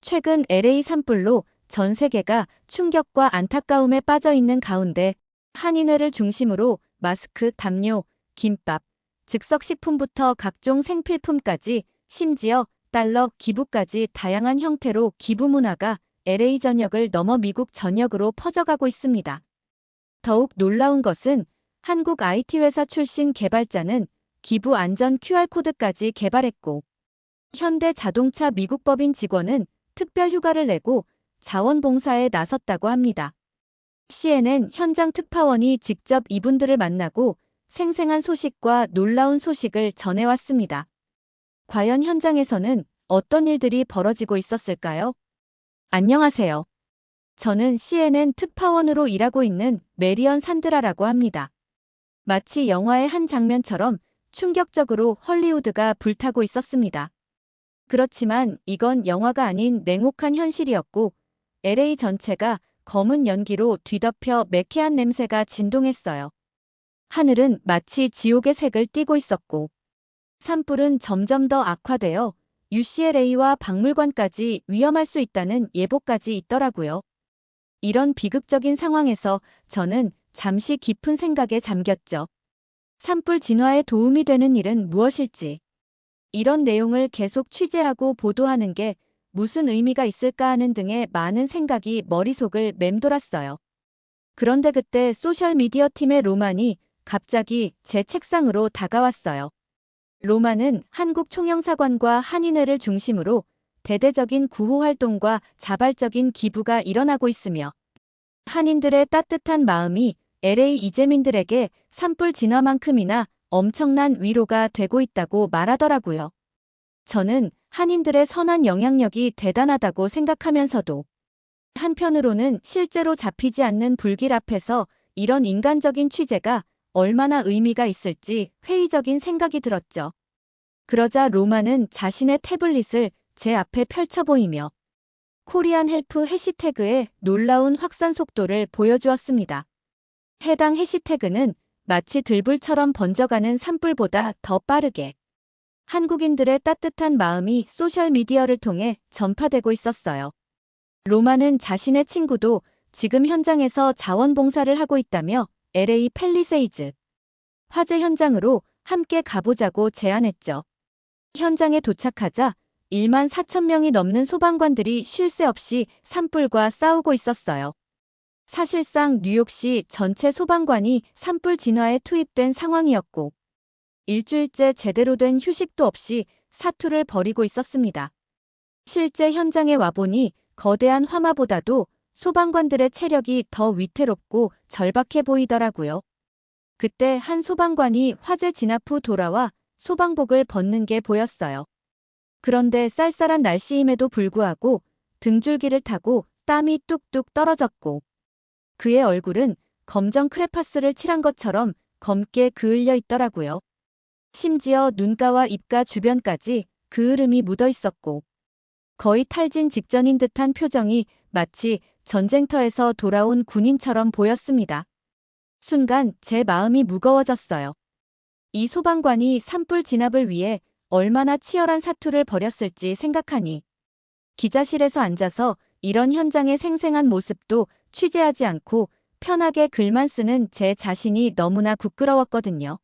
최근 LA 산불로 전 세계가 충격과 안타까움에 빠져 있는 가운데 한인회를 중심으로 마스크, 담요, 김밥, 즉석식품부터 각종 생필품까지 심지어 달러 기부까지 다양한 형태로 기부 문화가 LA 전역을 넘어 미국 전역으로 퍼져가고 있습니다. 더욱 놀라운 것은 한국 IT 회사 출신 개발자는 기부 안전 QR코드까지 개발했고 현대 자동차 미국 법인 직원은 특별 휴가를 내고 자원봉사에 나섰다고 합니다. CNN 현장 특파원이 직접 이분들을 만나고 생생한 소식과 놀라운 소식을 전해왔습니다. 과연 현장에서는 어떤 일들이 벌어지고 있었을까요? 안녕하세요. 저는 CNN 특파원으로 일하고 있는 메리언 산드라라고 합니다. 마치 영화의 한 장면처럼 충격적으로 헐리우드가 불타고 있었습니다. 그렇지만 이건 영화가 아닌 냉혹한 현실이었고 LA 전체가 검은 연기로 뒤덮여 매캐한 냄새가 진동했어요. 하늘은 마치 지옥의 색을 띠고 있었고 산불은 점점 더 악화되어 UCLA와 박물관까지 위험할 수 있다는 예보까지 있더라고요. 이런 비극적인 상황에서 저는 잠시 깊은 생각에 잠겼죠. 산불 진화에 도움이 되는 일은 무엇일지. 이런 내용을 계속 취재하고 보도하는 게 무슨 의미가 있을까 하는 등의 많은 생각이 머릿속을 맴돌았어요. 그런데 그때 소셜미디어 팀의 로만이 갑자기 제 책상으로 다가왔어요. 로만은 한국 총영사관과 한인회를 중심으로 대대적인 구호 활동과 자발적인 기부가 일어나고 있으며 한인들의 따뜻한 마음이 LA 이재민들에게 산불 진화만큼이나 엄청난 위로가 되고 있다고 말하더라고요. 저는 한인들의 선한 영향력이 대단하다고 생각하면서도 한편으로는 실제로 잡히지 않는 불길 앞에서 이런 인간적인 취재가 얼마나 의미가 있을지 회의적인 생각이 들었죠. 그러자 로마는 자신의 태블릿을 제 앞에 펼쳐 보이며 코리안 헬프 해시태그의 놀라운 확산 속도를 보여주었습니다. 해당 해시태그는 마치 들불처럼 번져가는 산불보다 더 빠르게 한국인들의 따뜻한 마음이 소셜미디어를 통해 전파되고 있었어요. 로마는 자신의 친구도 지금 현장에서 자원봉사를 하고 있다며 LA 팰리세이즈 화재 현장으로 함께 가보자고 제안했죠. 현장에 도착하자 1만 4천 명이 넘는 소방관들이 쉴 새 없이 산불과 싸우고 있었어요. 사실상 뉴욕시 전체 소방관이 산불 진화에 투입된 상황이었고 일주일째 제대로 된 휴식도 없이 사투를 벌이고 있었습니다. 실제 현장에 와보니 거대한 화마보다도 소방관들의 체력이 더 위태롭고 절박해 보이더라고요. 그때 한 소방관이 화재 진압 후 돌아와 소방복을 벗는 게 보였어요. 그런데 쌀쌀한 날씨임에도 불구하고 등줄기를 타고 땀이 뚝뚝 떨어졌고 그의 얼굴은 검정 크레파스를 칠한 것처럼 검게 그을려 있더라고요. 심지어 눈가와 입가 주변까지 그을음이 묻어 있었고 거의 탈진 직전인 듯한 표정이 마치 전쟁터에서 돌아온 군인처럼 보였습니다. 순간 제 마음이 무거워졌어요. 이 소방관이 산불 진압을 위해 얼마나 치열한 사투를 벌였을지 생각하니 기자실에서 앉아서 이런 현장의 생생한 모습도 취재하지 않고 편하게 글만 쓰는 제 자신이 너무나 부끄러웠거든요.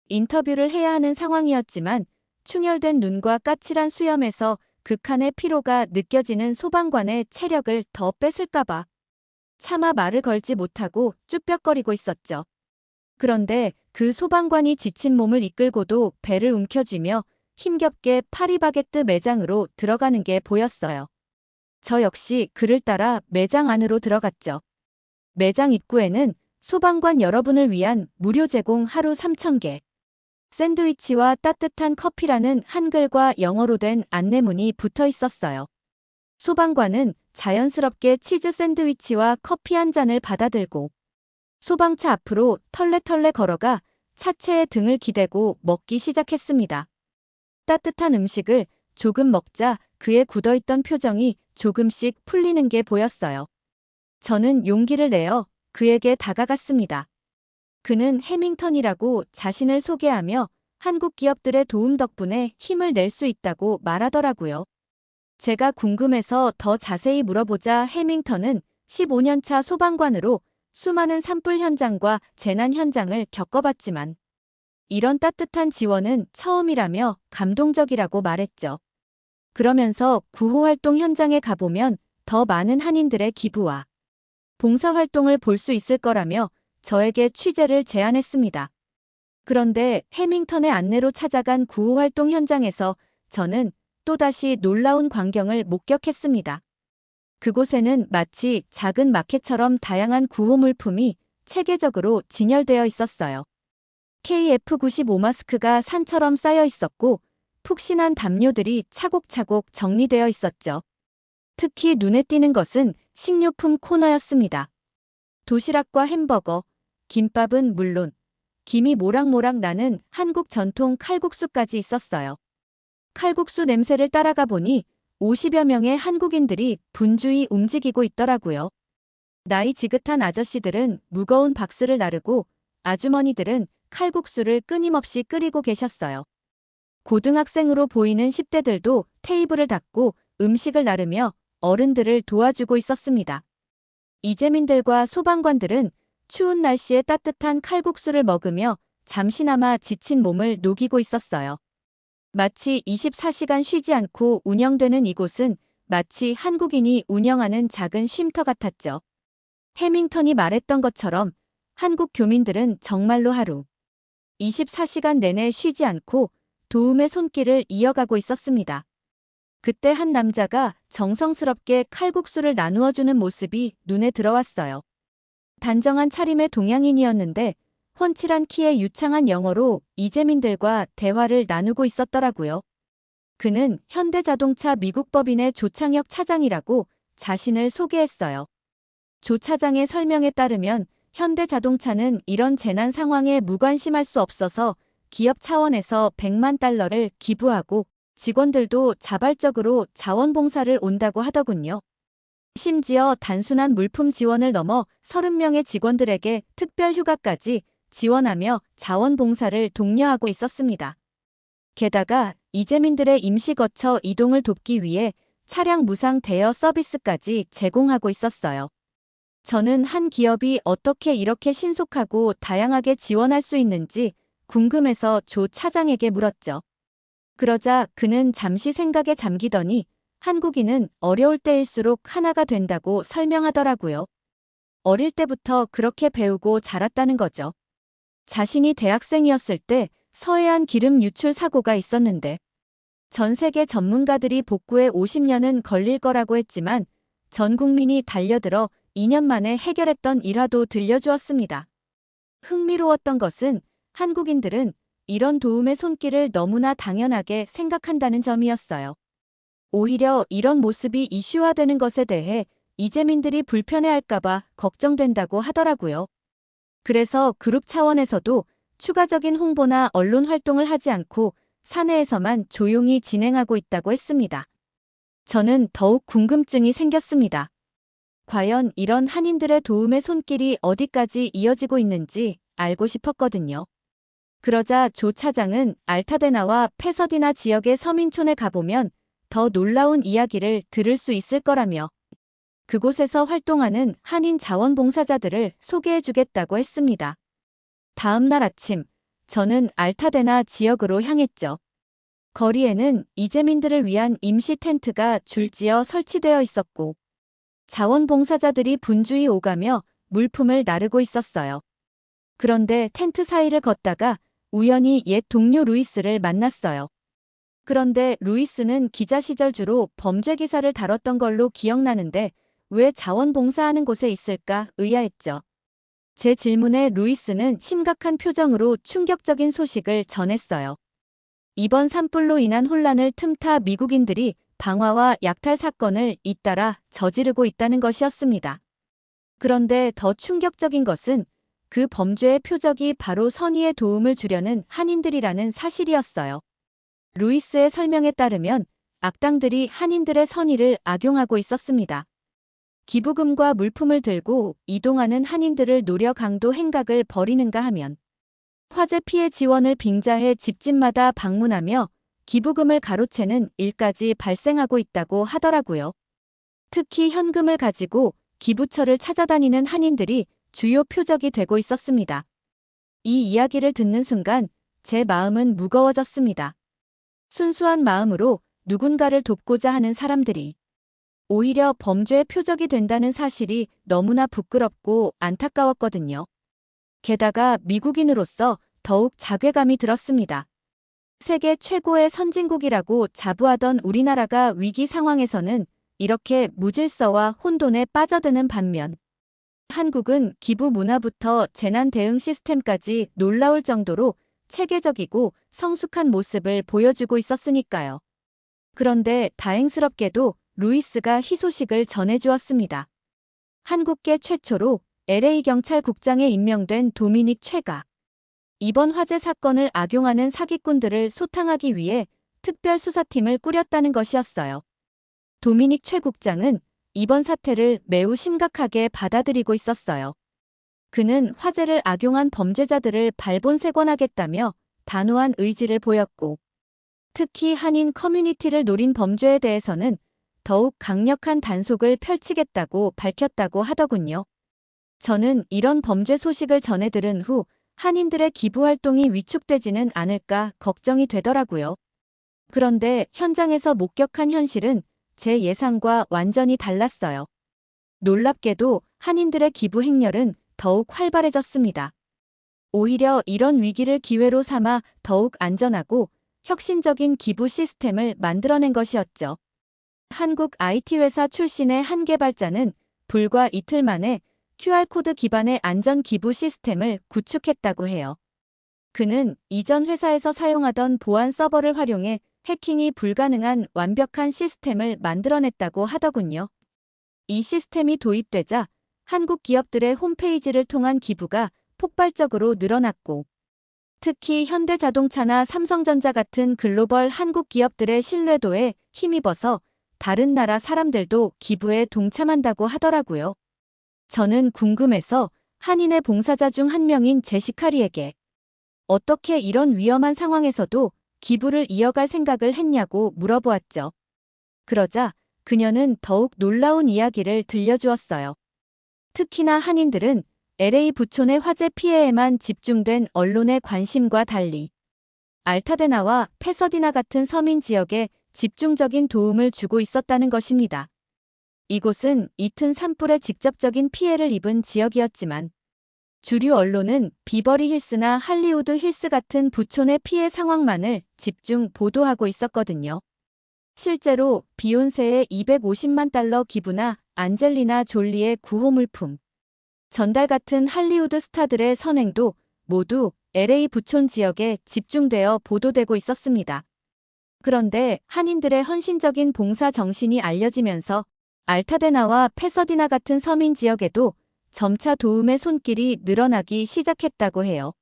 인터뷰를 해야 하는 상황이었지만 충혈된 눈과 까칠한 수염에서 극한의 피로가 느껴지는 소방관의 체력을 더 뺏을까봐 차마 말을 걸지 못하고 쭈뼛거리고 있었죠. 그런데 그 소방관이 지친 몸을 이끌고도 배를 움켜쥐며 힘겹게 파리바게뜨 매장으로 들어가는 게 보였어요. 저 역시 그를 따라 매장 안으로 들어갔죠. 매장 입구에는 소방관 여러분을 위한 무료 제공 하루 3,000개 샌드위치와 따뜻한 커피라는 한글과 영어로 된 안내문이 붙어 있었어요. 소방관은 자연스럽게 치즈 샌드위치와 커피 한 잔을 받아들고 소방차 앞으로 털레털레 걸어가 차체에 등을 기대고 먹기 시작했습니다. 따뜻한 음식을 조금 먹자 그의 굳어있던 표정이 조금씩 풀리는 게 보였어요. 저는 용기를 내어 그에게 다가갔습니다. 그는 해밍턴이라고 자신을 소개하며 한국 기업들의 도움 덕분에 힘을 낼 수 있다고 말하더라고요. 제가 궁금해서 더 자세히 물어보자 해밍턴은 15년차 소방관으로 수많은 산불 현장과 재난 현장을 겪어봤지만 이런 따뜻한 지원은 처음이라며 감동적이라고 말했죠. 그러면서 구호활동 현장에 가보면 더 많은 한인들의 기부와 봉사활동을 볼 수 있을 거라며 저에게 취재를 제안했습니다. 그런데 해밍턴의 안내로 찾아간 구호활동 현장에서 저는 또다시 놀라운 광경을 목격했습니다. 그곳에는 마치 작은 마켓처럼 다양한 구호 물품이 체계적으로 진열되어 있었어요. KF95 마스크가 산처럼 쌓여 있었고 푹신한 담요들이 차곡차곡 정리되어 있었죠. 특히 눈에 띄는 것은 식료품 코너였습니다. 도시락과 햄버거, 김밥은 물론 김이 모락모락 나는 한국 전통 칼국수까지 있었어요. 칼국수 냄새를 따라가 보니 50여 명의 한국인들이 분주히 움직이고 있더라고요. 나이 지긋한 아저씨들은 무거운 박스를 나르고 아주머니들은 칼국수를 끊임없이 끓이고 계셨어요. 고등학생으로 보이는 10대들도 테이블을 닦고 음식을 나르며 어른들을 도와주고 있었습니다. 이재민들과 소방관들은 추운 날씨에 따뜻한 칼국수를 먹으며 잠시나마 지친 몸을 녹이고 있었어요. 마치 24시간 쉬지 않고 운영되는 이곳은 마치 한국인이 운영하는 작은 쉼터 같았죠. 해밍턴이 말했던 것처럼 한국 교민들은 정말로 하루 24시간 내내 쉬지 않고 도움의 손길을 이어가고 있었습니다. 그때 한 남자가 정성스럽게 칼국수를 나누어주는 모습이 눈에 들어왔어요. 단정한 차림의 동양인이었는데 훤칠한 키에 유창한 영어로 이재민들과 대화를 나누고 있었더라고요. 그는 현대자동차 미국법인의 조창혁 차장이라고 자신을 소개했어요. 조 차장의 설명에 따르면 현대자동차는 이런 재난 상황에 무관심할 수 없어서 기업 차원에서 100만 달러를 기부하고 직원들도 자발적으로 자원봉사를 온다고 하더군요. 심지어 단순한 물품 지원을 넘어 30명의 직원들에게 특별 휴가까지 지원하며 자원봉사를 독려하고 있었습니다. 게다가 이재민들의 임시 거처 이동을 돕기 위해 차량 무상 대여 서비스까지 제공하고 있었어요. 저는 한 기업이 어떻게 이렇게 신속하고 다양하게 지원할 수 있는지 궁금해서 조 차장에게 물었죠. 그러자 그는 잠시 생각에 잠기더니 한국인은 어려울 때일수록 하나가 된다고 설명하더라고요. 어릴 때부터 그렇게 배우고 자랐다는 거죠. 자신이 대학생이었을 때 서해안 기름 유출 사고가 있었는데 전 세계 전문가들이 복구에 50년은 걸릴 거라고 했지만 전 국민이 달려들어 2년 만에 해결했던 일화도 들려주었습니다. 흥미로웠던 것은 한국인들은 이런 도움의 손길을 너무나 당연하게 생각한다는 점이었어요. 오히려 이런 모습이 이슈화되는 것에 대해 이재민들이 불편해할까봐 걱정된다고 하더라고요. 그래서 그룹 차원에서도 추가적인 홍보나 언론 활동을 하지 않고 사내에서만 조용히 진행하고 있다고 했습니다. 저는 더욱 궁금증이 생겼습니다. 과연 이런 한인들의 도움의 손길이 어디까지 이어지고 있는지 알고 싶었거든요. 그러자 조 차장은 알타데나와 페서디나 지역의 서민촌에 가보면 더 놀라운 이야기를 들을 수 있을 거라며 그곳에서 활동하는 한인 자원봉사자들을 소개해주겠다고 했습니다. 다음 날 아침, 저는 알타데나 지역으로 향했죠. 거리에는 이재민들을 위한 임시 텐트가 줄지어 설치되어 있었고 자원봉사자들이 분주히 오가며 물품을 나르고 있었어요. 그런데 텐트 사이를 걷다가 우연히 옛 동료 루이스를 만났어요. 그런데 루이스는 기자 시절 주로 범죄 기사를 다뤘던 걸로 기억나는데 왜 자원봉사하는 곳에 있을까 의아했죠. 제 질문에 루이스는 심각한 표정으로 충격적인 소식을 전했어요. 이번 산불로 인한 혼란을 틈타 미국인들이 방화와 약탈 사건을 잇따라 저지르고 있다는 것이었습니다. 그런데 더 충격적인 것은 그 범죄의 표적이 바로 선의의 도움을 주려는 한인들이라는 사실이었어요. 루이스의 설명에 따르면 악당들이 한인들의 선의를 악용하고 있었습니다. 기부금과 물품을 들고 이동하는 한인들을 노려 강도 행각을 벌이는가 하면 화재 피해 지원을 빙자해 집집마다 방문하며 기부금을 가로채는 일까지 발생하고 있다고 하더라고요. 특히 현금을 가지고 기부처를 찾아다니는 한인들이 주요 표적이 되고 있었습니다. 이 이야기를 듣는 순간 제 마음은 무거워졌습니다. 순수한 마음으로 누군가를 돕고자 하는 사람들이 오히려 범죄의 표적이 된다는 사실이 너무나 부끄럽고 안타까웠거든요. 게다가 미국인으로서 더욱 자괴감이 들었습니다. 세계 최고의 선진국이라고 자부하던 우리나라가 위기 상황에서는 이렇게 무질서와 혼돈에 빠져드는 반면 한국은 기부 문화부터 재난 대응 시스템까지 놀라울 정도로 체계적이고 성숙한 모습을 보여주고 있었으니까요. 그런데 다행스럽게도 루이스가 희소식을 전해주었습니다. 한국계 최초로 LA 경찰국장에 임명된 도미닉 최가. 이번 화재 사건을 악용하는 사기꾼들을 소탕하기 위해 특별수사팀을 꾸렸다는 것이었어요. 도미닉 최 국장은 이번 사태를 매우 심각하게 받아들이고 있었어요. 그는 화재를 악용한 범죄자들을 발본색원하겠다며 단호한 의지를 보였고, 특히 한인 커뮤니티를 노린 범죄에 대해서는 더욱 강력한 단속을 펼치겠다고 밝혔다고 하더군요. 저는 이런 범죄 소식을 전해 들은 후 한인들의 기부 활동이 위축되지는 않을까 걱정이 되더라고요. 그런데 현장에서 목격한 현실은 제 예상과 완전히 달랐어요. 놀랍게도 한인들의 기부 행렬은 더욱 활발해졌습니다. 오히려 이런 위기를 기회로 삼아 더욱 안전하고 혁신적인 기부 시스템을 만들어낸 것이었죠. 한국 IT 회사 출신의 한 개발자는 불과 이틀 만에 QR코드 기반의 안전 기부 시스템을 구축했다고 해요. 그는 이전 회사에서 사용하던 보안 서버를 활용해 해킹이 불가능한 완벽한 시스템을 만들어냈다고 하더군요. 이 시스템이 도입되자 한국 기업들의 홈페이지를 통한 기부가 폭발적으로 늘어났고, 특히 현대자동차나 삼성전자 같은 글로벌 한국 기업들의 신뢰도에 힘입어서 다른 나라 사람들도 기부에 동참한다고 하더라고요. 저는 궁금해서 한인의 봉사자 중 한 명인 제시카리에게 어떻게 이런 위험한 상황에서도 기부를 이어갈 생각을 했냐고 물어보았죠. 그러자 그녀는 더욱 놀라운 이야기를 들려주었어요. 특히나 한인들은 LA 부촌의 화재 피해에만 집중된 언론의 관심과 달리 알타데나와 패서디나 같은 서민 지역에 집중적인 도움을 주고 있었다는 것입니다. 이곳은 잇은 산불에 직접적인 피해를 입은 지역이었지만 주류 언론은 비버리 힐스나 할리우드 힐스 같은 부촌의 피해 상황만을 집중 보도하고 있었거든요. 실제로 비욘세의 $250만 기부나 안젤리나 졸리의 구호 물품 전달 같은 할리우드 스타들의 선행도 모두 LA 부촌 지역에 집중되어 보도되고 있었습니다. 그런데 한인들의 헌신적인 봉사 정신이 알려지면서 알타데나와 패서디나 같은 서민 지역에도 점차 도움의 손길이 늘어나기 시작했다고 해요.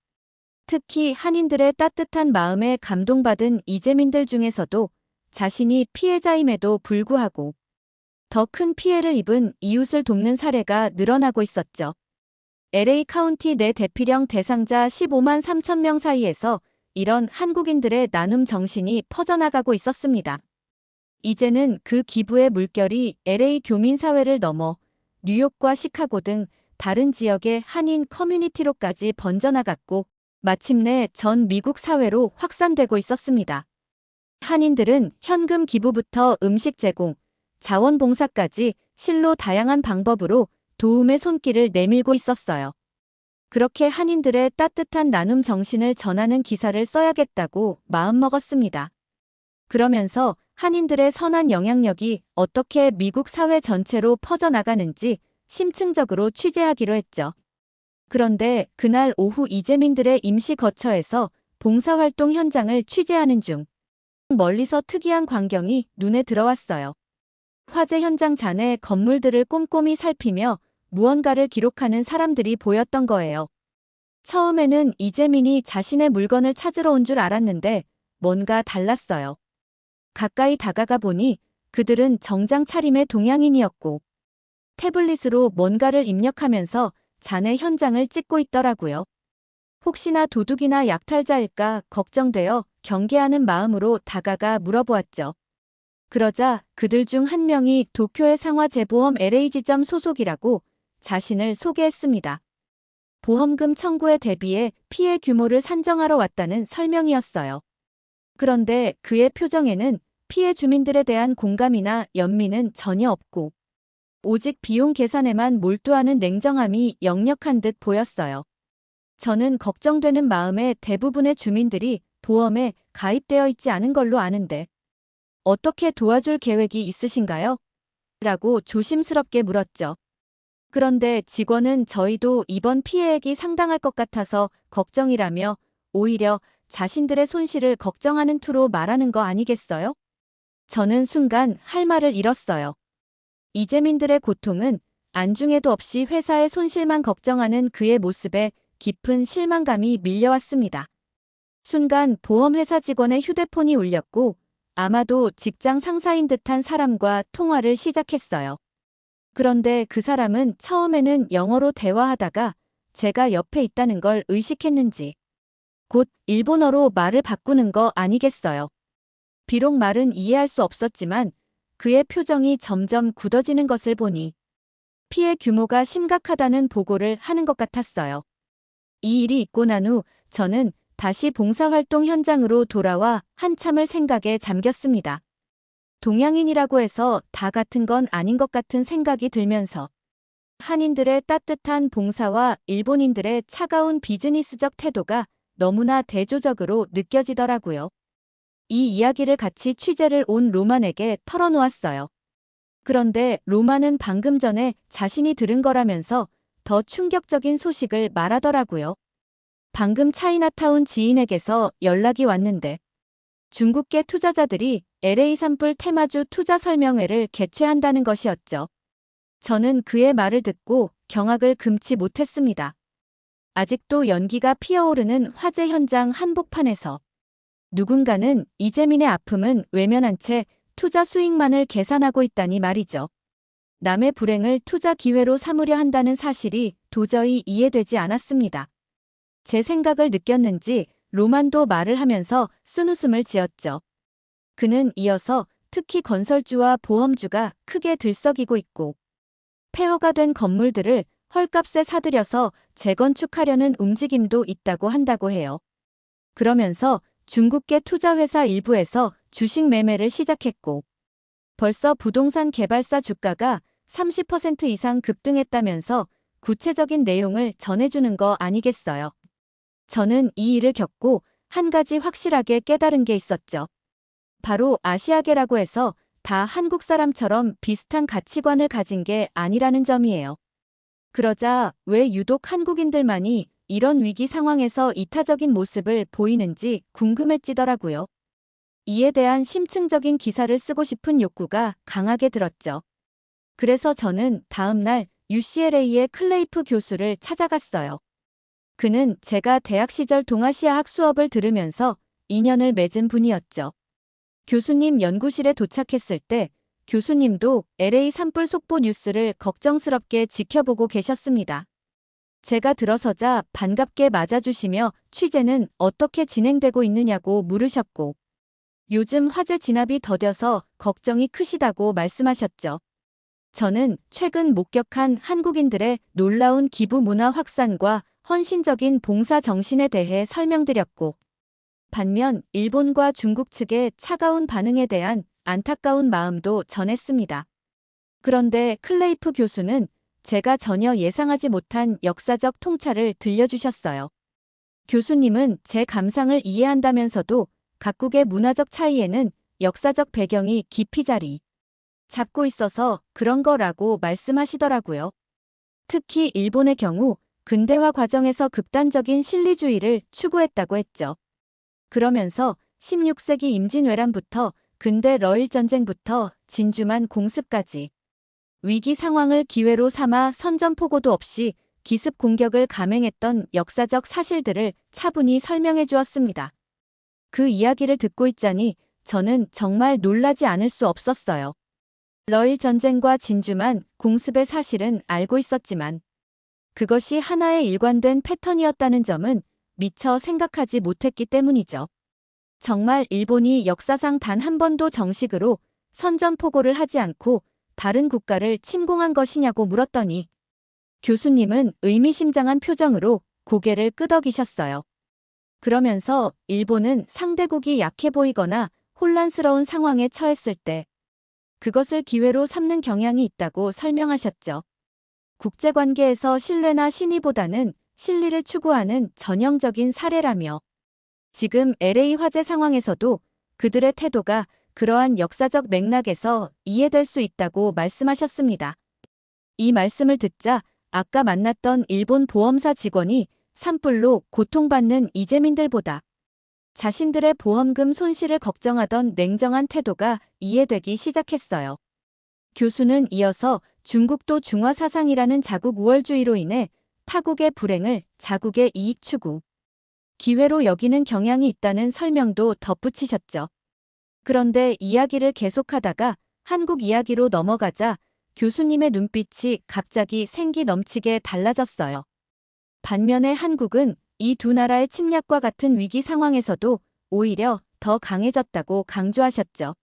특히 한인들의 따뜻한 마음에 감동받은 이재민들 중에서도 자신이 피해자임에도 불구하고 더 큰 피해를 입은 이웃을 돕는 사례가 늘어나고 있었죠. LA 카운티 내 대피령 대상자 15만 3천 명 사이에서 이런 한국인들의 나눔 정신이 퍼져나가고 있었습니다. 이제는 그 기부의 물결이 LA 교민 사회를 넘어 뉴욕과 시카고 등 다른 지역의 한인 커뮤니티로까지 번져나갔고 마침내 전 미국 사회로 확산되고 있었습니다. 한인들은 현금 기부부터 음식 제공, 자원봉사까지 실로 다양한 방법으로 도움의 손길을 내밀고 있었어요. 그렇게 한인들의 따뜻한 나눔 정신을 전하는 기사를 써야겠다고 마음먹었습니다. 그러면서 한인들의 선한 영향력이 어떻게 미국 사회 전체로 퍼져나가는지 심층적으로 취재하기로 했죠. 그런데 그날 오후 이재민들의 임시 거처에서 봉사활동 현장을 취재하는 중 멀리서 특이한 광경이 눈에 들어왔어요. 화재 현장 잔해 건물들을 꼼꼼히 살피며 무언가를 기록하는 사람들이 보였던 거예요. 처음에는 이재민이 자신의 물건을 찾으러 온 줄 알았는데 뭔가 달랐어요. 가까이 다가가 보니 그들은 정장 차림의 동양인이었고 태블릿으로 뭔가를 입력하면서 잔해 현장을 찍고 있더라고요. 혹시나 도둑이나 약탈자일까 걱정되어 경계하는 마음으로 다가가 물어보았죠. 그러자 그들 중 한 명이 도쿄의 상화재보험 LA지점 소속이라고 자신을 소개했습니다. 보험금 청구에 대비해 피해 규모를 산정하러 왔다는 설명이었어요. 그런데 그의 표정에는 피해 주민들에 대한 공감이나 연민은 전혀 없고 오직 비용 계산에만 몰두하는 냉정함이 역력한 듯 보였어요. 저는 걱정되는 마음에 대부분의 주민들이 보험에 가입되어 있지 않은 걸로 아는데 어떻게 도와줄 계획이 있으신가요? 라고 조심스럽게 물었죠. 그런데 직원은 저희도 이번 피해액이 상당할 것 같아서 걱정이라며 오히려 자신들의 손실을 걱정하는 투로 말하는 거 아니겠어요? 저는 순간 할 말을 잃었어요. 이재민들의 고통은 안중에도 없이 회사의 손실만 걱정하는 그의 모습에 깊은 실망감이 밀려왔습니다. 순간 보험회사 직원의 휴대폰이 울렸고 아마도 직장 상사인 듯한 사람과 통화를 시작했어요. 그런데 그 사람은 처음에는 영어로 대화하다가 제가 옆에 있다는 걸 의식했는지 곧 일본어로 말을 바꾸는 거 아니겠어요. 비록 말은 이해할 수 없었지만 그의 표정이 점점 굳어지는 것을 보니 피해 규모가 심각하다는 보고를 하는 것 같았어요. 이 일이 있고 난 후 저는 다시 봉사활동 현장으로 돌아와 한참을 생각에 잠겼습니다. 동양인이라고 해서 다 같은 건 아닌 것 같은 생각이 들면서 한인들의 따뜻한 봉사와 일본인들의 차가운 비즈니스적 태도가 너무나 대조적으로 느껴지더라고요. 이 이야기를 같이 취재를 온 로만에게 털어놓았어요. 그런데 로만은 방금 전에 자신이 들은 거라면서 더 충격적인 소식을 말하더라고요. 방금 차이나타운 지인에게서 연락이 왔는데 중국계 투자자들이 LA 산불 테마주 투자 설명회를 개최한다는 것이었죠. 저는 그의 말을 듣고 경악을 금치 못했습니다. 아직도 연기가 피어오르는 화재 현장 한복판에서 누군가는 이재민의 아픔은 외면한 채 투자 수익만을 계산하고 있다니 말이죠. 남의 불행을 투자 기회로 삼으려 한다는 사실이 도저히 이해되지 않았습니다. 제 생각을 느꼈는지 로만도 말을 하면서 쓴웃음을 지었죠. 그는 이어서 특히 건설주와 보험주가 크게 들썩이고 있고 폐허가 된 건물들을 헐값에 사들여서 재건축하려는 움직임도 있다고 한다고 해요. 그러면서 중국계 투자회사 일부에서 주식 매매를 시작했고 벌써 부동산 개발사 주가가 30% 이상 급등했다면서 구체적인 내용을 전해주는 거 아니겠어요. 저는 이 일을 겪고 한 가지 확실하게 깨달은 게 있었죠. 바로 아시아계라고 해서 다 한국 사람처럼 비슷한 가치관을 가진 게 아니라는 점이에요. 그러자 왜 유독 한국인들만이 이런 위기 상황에서 이타적인 모습을 보이는지 궁금해지더라고요. 이에 대한 심층적인 기사를 쓰고 싶은 욕구가 강하게 들었죠. 그래서 저는 다음 날 UCLA의 클레이프 교수를 찾아갔어요. 그는 제가 대학 시절 동아시아학 수업을 들으면서 인연을 맺은 분이었죠. 교수님 연구실에 도착했을 때 교수님도 LA 산불 속보 뉴스를 걱정스럽게 지켜보고 계셨습니다. 제가 들어서자 반갑게 맞아주시며 취재는 어떻게 진행되고 있느냐고 물으셨고 요즘 화재 진압이 더뎌서 걱정이 크시다고 말씀하셨죠. 저는 최근 목격한 한국인들의 놀라운 기부 문화 확산과 헌신적인 봉사 정신에 대해 설명드렸고 반면 일본과 중국 측의 차가운 반응에 대한 안타까운 마음도 전했습니다. 그런데 클레이프 교수는 제가 전혀 예상하지 못한 역사적 통찰을 들려주셨어요. 교수님은 제 감상을 이해한다면서도 각국의 문화적 차이에는 역사적 배경이 깊이 자리 잡고 있어서 그런 거라고 말씀하시더라고요. 특히 일본의 경우 근대화 과정에서 극단적인 실리주의를 추구했다고 했죠. 그러면서 16세기 임진왜란부터 근대 러일 전쟁부터 진주만 공습까지 위기 상황을 기회로 삼아 선전포고도 없이 기습 공격을 감행했던 역사적 사실들을 차분히 설명해 주었습니다. 그 이야기를 듣고 있자니 저는 정말 놀라지 않을 수 없었어요. 러일 전쟁과 진주만 공습의 사실은 알고 있었지만 그것이 하나의 일관된 패턴이었다는 점은 미처 생각하지 못했기 때문이죠. 정말 일본이 역사상 단 한 번도 정식으로 선전포고를 하지 않고 다른 국가를 침공한 것이냐고 물었더니 교수님은 의미심장한 표정으로 고개를 끄덕이셨어요. 그러면서 일본은 상대국이 약해 보이거나 혼란스러운 상황에 처했을 때 그것을 기회로 삼는 경향이 있다고 설명하셨죠. 국제관계에서 신뢰나 신의보다는 실리를 추구하는 전형적인 사례라며 지금 LA 화재 상황에서도 그들의 태도가 그러한 역사적 맥락에서 이해될 수 있다고 말씀하셨습니다. 이 말씀을 듣자 아까 만났던 일본 보험사 직원이 산불로 고통받는 이재민들보다 자신들의 보험금 손실을 걱정하던 냉정한 태도가 이해되기 시작했어요. 교수는 이어서 중국도 중화사상이라는 자국 우월주의로 인해 타국의 불행을 자국의 이익 추구, 기회로 여기는 경향이 있다는 설명도 덧붙이셨죠. 그런데 이야기를 계속하다가 한국 이야기로 넘어가자 교수님의 눈빛이 갑자기 생기 넘치게 달라졌어요. 반면에 한국은 이 두 나라의 침략과 같은 위기 상황에서도 오히려 더 강해졌다고 강조하셨죠.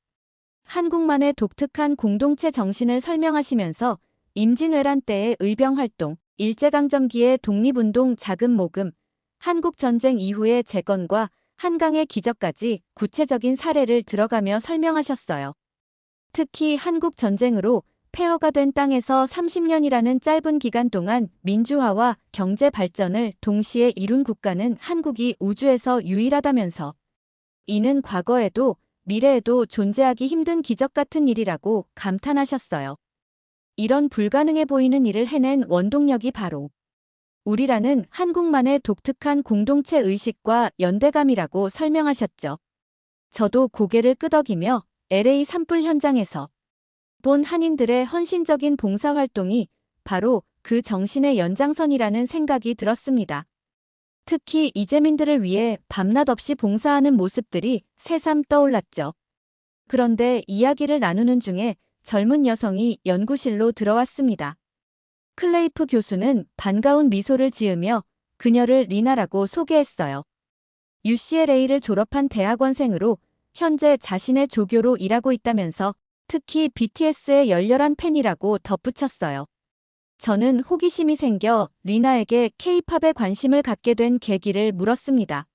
한국만의 독특한 공동체 정신을 설명하시면서 임진왜란 때의 의병활동, 일제강점기의 독립운동 자금 모금, 한국전쟁 이후의 재건과 한강의 기적까지 구체적인 사례를 들어가며 설명하셨어요. 특히 한국전쟁으로 폐허가 된 땅에서 30년이라는 짧은 기간 동안 민주화와 경제 발전을 동시에 이룬 국가는 한국이 우주에서 유일하다면서 이는 과거에도 미래에도 존재하기 힘든 기적 같은 일이라고 감탄하셨어요. 이런 불가능해 보이는 일을 해낸 원동력이 바로 우리라는 한국만의 독특한 공동체 의식과 연대감이라고 설명하셨죠. 저도 고개를 끄덕이며 LA 산불 현장에서 본 한인들의 헌신적인 봉사활동이 바로 그 정신의 연장선이라는 생각이 들었습니다. 특히 이재민들을 위해 밤낮 없이 봉사하는 모습들이 새삼 떠올랐죠. 그런데 이야기를 나누는 중에 젊은 여성이 연구실로 들어왔습니다. 클레이프 교수는 반가운 미소를 지으며 그녀를 리나라고 소개했어요. UCLA를 졸업한 대학원생으로 현재 자신의 조교로 일하고 있다면서 특히 BTS의 열렬한 팬이라고 덧붙였어요. 저는 호기심이 생겨 리나에게 K-팝에 관심을 갖게 된 계기를 물었습니다.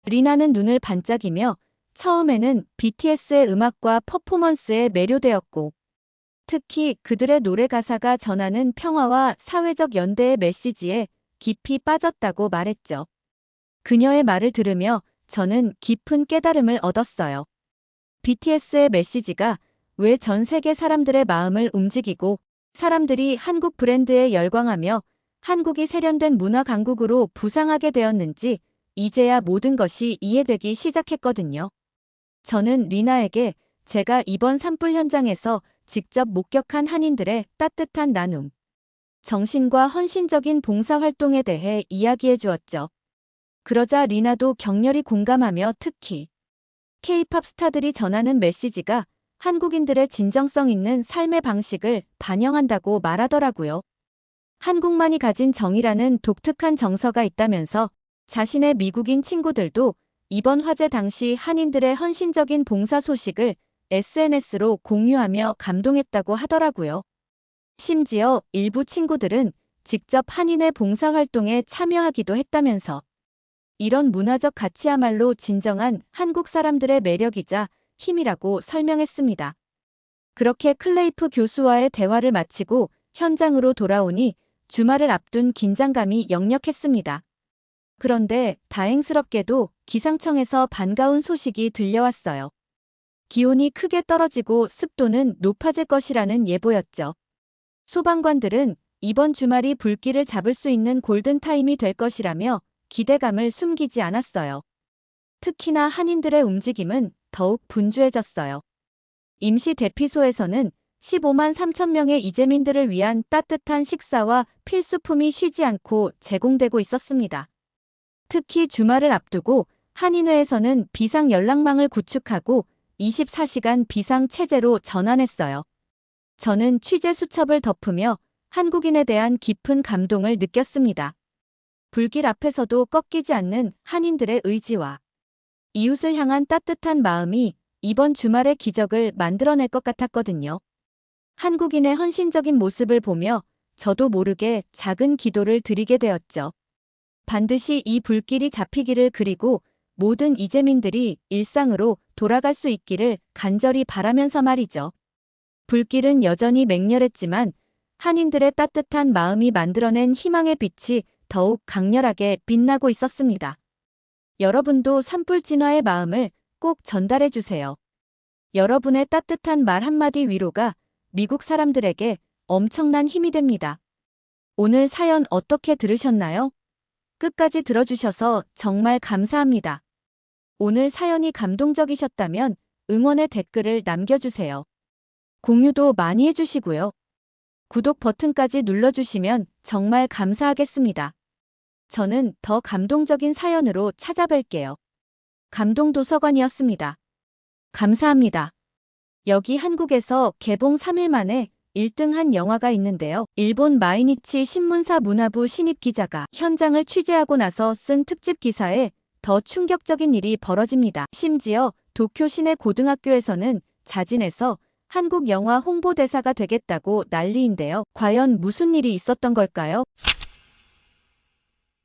리나는 눈을 반짝이며 처음에는 BTS의 음악과 퍼포먼스에 매료되었고 특히 그들의 노래 가사가 전하는 평화와 사회적 연대의 메시지에 깊이 빠졌다고 말했죠. 그녀의 말을 들으며 저는 깊은 깨달음을 얻었어요. BTS의 메시지가 왜 전 세계 사람들의 마음을 움직이고 사람들이 한국 브랜드에 열광하며 한국이 세련된 문화 강국으로 부상하게 되었는지 이제야 모든 것이 이해되기 시작했거든요. 저는 리나에게 제가 이번 산불 현장에서 직접 목격한 한인들의 따뜻한 나눔, 정신과 헌신적인 봉사활동에 대해 이야기해 주었죠. 그러자 리나도 격렬히 공감하며 특히 K-팝 스타들이 전하는 메시지가 한국인들의 진정성 있는 삶의 방식을 반영한다고 말하더라고요. 한국만이 가진 정이라는 독특한 정서가 있다면서 자신의 미국인 친구들도 이번 화재 당시 한인들의 헌신적인 봉사 소식을 SNS로 공유하며 감동했다고 하더라고요. 심지어 일부 친구들은 직접 한인의 봉사활동에 참여하기도 했다면서 이런 문화적 가치야말로 진정한 한국 사람들의 매력이자 힘이라고 설명했습니다. 그렇게 클레이프 교수와의 대화를 마치고 현장으로 돌아오니 주말을 앞둔 긴장감이 역력했습니다. 그런데 다행스럽게도 기상청에서 반가운 소식이 들려왔어요. 기온이 크게 떨어지고 습도는 높아질 것이라는 예보였죠. 소방관들은 이번 주말이 불길을 잡을 수 있는 골든타임이 될 것이라며 기대감을 숨기지 않았어요. 특히나 한인들의 움직임은 더욱 분주해졌어요. 임시 대피소에서는 15만 3천 명의 이재민들을 위한 따뜻한 식사와 필수품이 쉬지 않고 제공되고 있었습니다. 특히 주말을 앞두고 한인회에서는 비상 연락망을 구축하고 24시간 비상 체제로 전환했어요. 저는 취재 수첩을 덮으며 한국인에 대한 깊은 감동을 느꼈습니다. 불길 앞에서도 꺾이지 않는 한인들의 의지와 이웃을 향한 따뜻한 마음이 이번 주말의 기적을 만들어낼 것 같았거든요. 한국인의 헌신적인 모습을 보며 저도 모르게 작은 기도를 드리게 되었죠. 반드시 이 불길이 잡히기를, 그리고 모든 이재민들이 일상으로 돌아갈 수 있기를 간절히 바라면서 말이죠. 불길은 여전히 맹렬했지만 한인들의 따뜻한 마음이 만들어낸 희망의 빛이 더욱 강렬하게 빛나고 있었습니다. 여러분도 산불 진화의 마음을 꼭 전달해 주세요. 여러분의 따뜻한 말 한마디 위로가 미국 사람들에게 엄청난 힘이 됩니다. 오늘 사연 어떻게 들으셨나요? 끝까지 들어주셔서 정말 감사합니다. 오늘 사연이 감동적이셨다면 응원의 댓글을 남겨주세요. 공유도 많이 해주시고요. 구독 버튼까지 눌러주시면 정말 감사하겠습니다. 저는 더 감동적인 사연으로 찾아뵐게요. 감동도서관이었습니다. 감사합니다. 여기 한국에서 개봉 3일 만에 1등한 영화가 있는데요. 일본 마이니치 신문사 문화부 신입 기자가 현장을 취재하고 나서 쓴 특집 기사에 더 충격적인 일이 벌어집니다. 심지어 도쿄 시내 고등학교에서는 자진해서 한국 영화 홍보대사가 되겠다고 난리인데요. 과연 무슨 일이 있었던 걸까요?